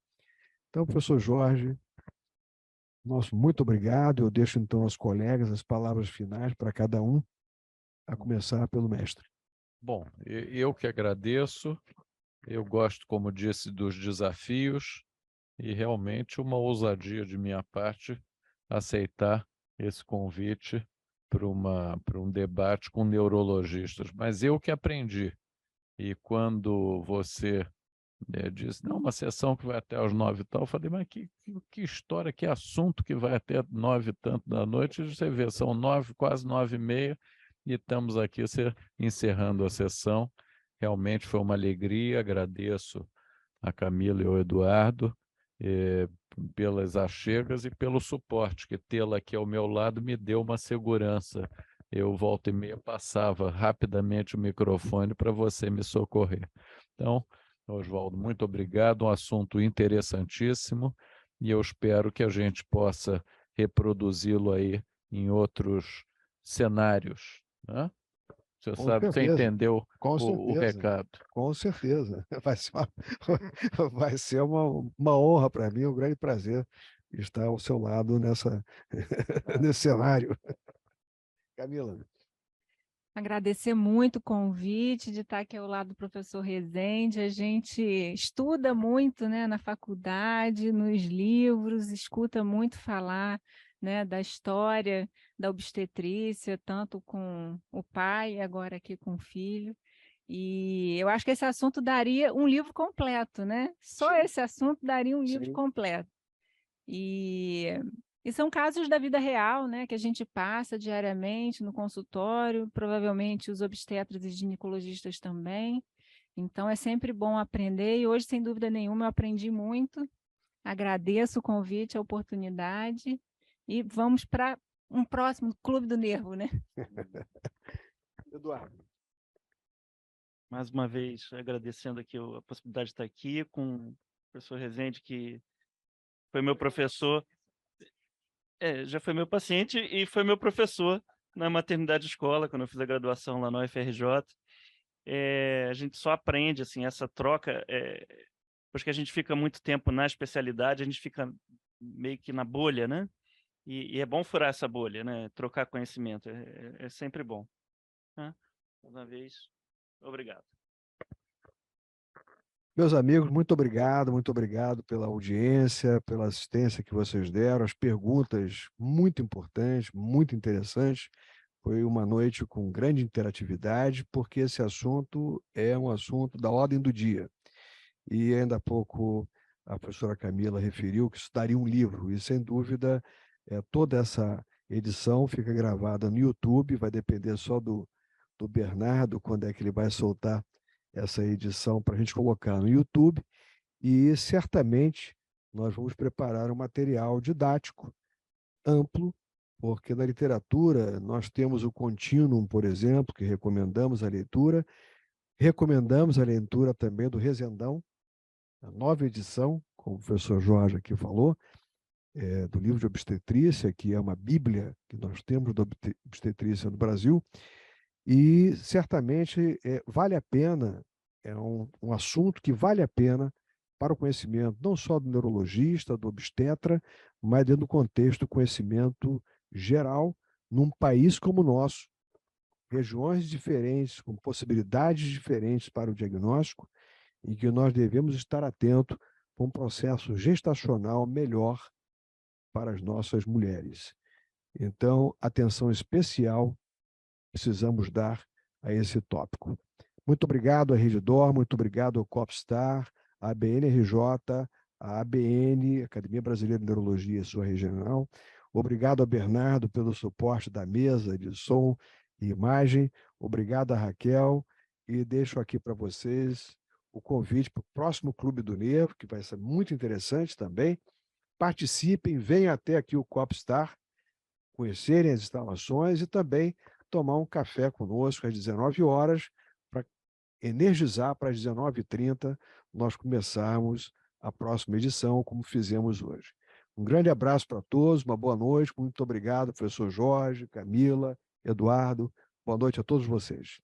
Então, professor Jorge, nosso muito obrigado. Eu deixo, então, aos colegas as palavras finais para cada um, a começar pelo mestre. Bom, eu que agradeço. Eu gosto, como disse, dos desafios e realmente uma ousadia de minha parte aceitar esse convite para um debate com neurologistas. Mas eu que aprendi. E quando você disse, não, uma sessão que vai até às 9 e tal, eu falei, mas que história, que assunto que vai até 9 e tanto da noite. E você vê, são 9, quase 9h30, e estamos aqui encerrando a sessão. Realmente foi uma alegria, agradeço a Camila e ao Eduardo pelas achegas e pelo suporte, que tê-la aqui ao meu lado me deu uma segurança. Eu, volta e meia, passava rapidamente o microfone para você me socorrer. Então, Oswaldo, muito obrigado, um assunto interessantíssimo, e eu espero que a gente possa reproduzi-lo aí em outros cenários, né? Você sabe, você entendeu o recado. Com certeza. Vai ser uma honra para mim, um grande prazer estar ao seu lado nesse cenário. Camila. Agradecer muito o convite de estar aqui ao lado do professor Rezende. A gente estuda muito, né, na faculdade, nos livros, escuta muito falar, né, da história da obstetrícia, tanto com o pai, agora aqui com o filho. E eu acho que esse assunto daria um livro completo, né? Só esse assunto daria um livro completo. E são casos da vida real, né, que a gente passa diariamente no consultório, provavelmente os obstetras e ginecologistas também. Então, é sempre bom aprender e hoje, sem dúvida nenhuma, eu aprendi muito. Agradeço o convite, a oportunidade e vamos para um próximo Clube do Nervo, né? Eduardo. Mais uma vez, agradecendo aqui a possibilidade de estar aqui com o professor Rezende, que foi meu professor, já foi meu paciente e foi meu professor na maternidade escola, quando eu fiz a graduação lá na UFRJ. A gente só aprende, assim, essa troca, depois que a gente fica muito tempo na especialidade, a gente fica meio que na bolha, né? E é bom furar essa bolha, né? Trocar conhecimento, é sempre bom. Né? Mais uma vez, obrigado. Meus amigos, muito obrigado pela audiência, pela assistência que vocês deram, as perguntas muito importantes, muito interessantes. Foi uma noite com grande interatividade, porque esse assunto é um assunto da ordem do dia. E ainda há pouco a professora Camila referiu que isso daria um livro, e sem dúvida toda essa edição fica gravada no YouTube, vai depender só do Bernardo, quando é que ele vai soltar essa edição para a gente colocar no YouTube, e certamente nós vamos preparar um material didático amplo, porque na literatura nós temos o Continuum, por exemplo, que recomendamos a leitura também do Rezendão, a nova edição, como o professor Jorge aqui falou, do livro de obstetrícia, que é uma bíblia que nós temos da obstetrícia no Brasil, e certamente vale a pena, é um assunto que vale a pena para o conhecimento, não só do neurologista, do obstetra, mas dentro do contexto do conhecimento geral, num país como o nosso, regiões diferentes, com possibilidades diferentes para o diagnóstico, em que nós devemos estar atentos para um processo gestacional melhor para as nossas mulheres. Então, atenção especial precisamos dar a esse tópico. Muito obrigado à Redidor, muito obrigado ao Copstar, à ABNRJ, à ABN, Academia Brasileira de Neurologia, sua regional. Obrigado a Bernardo pelo suporte da mesa de som e imagem. Obrigado a Raquel. E deixo aqui para vocês o convite para o próximo Clube do Nervo, que vai ser muito interessante também. Participem, venham até aqui o Copstar, conhecerem as instalações e também tomar um café conosco às 19 horas, para energizar para as 19h30 nós começarmos a próxima edição, como fizemos hoje. Um grande abraço para todos, uma boa noite, muito obrigado, professor Jorge, Camila, Eduardo, boa noite a todos vocês.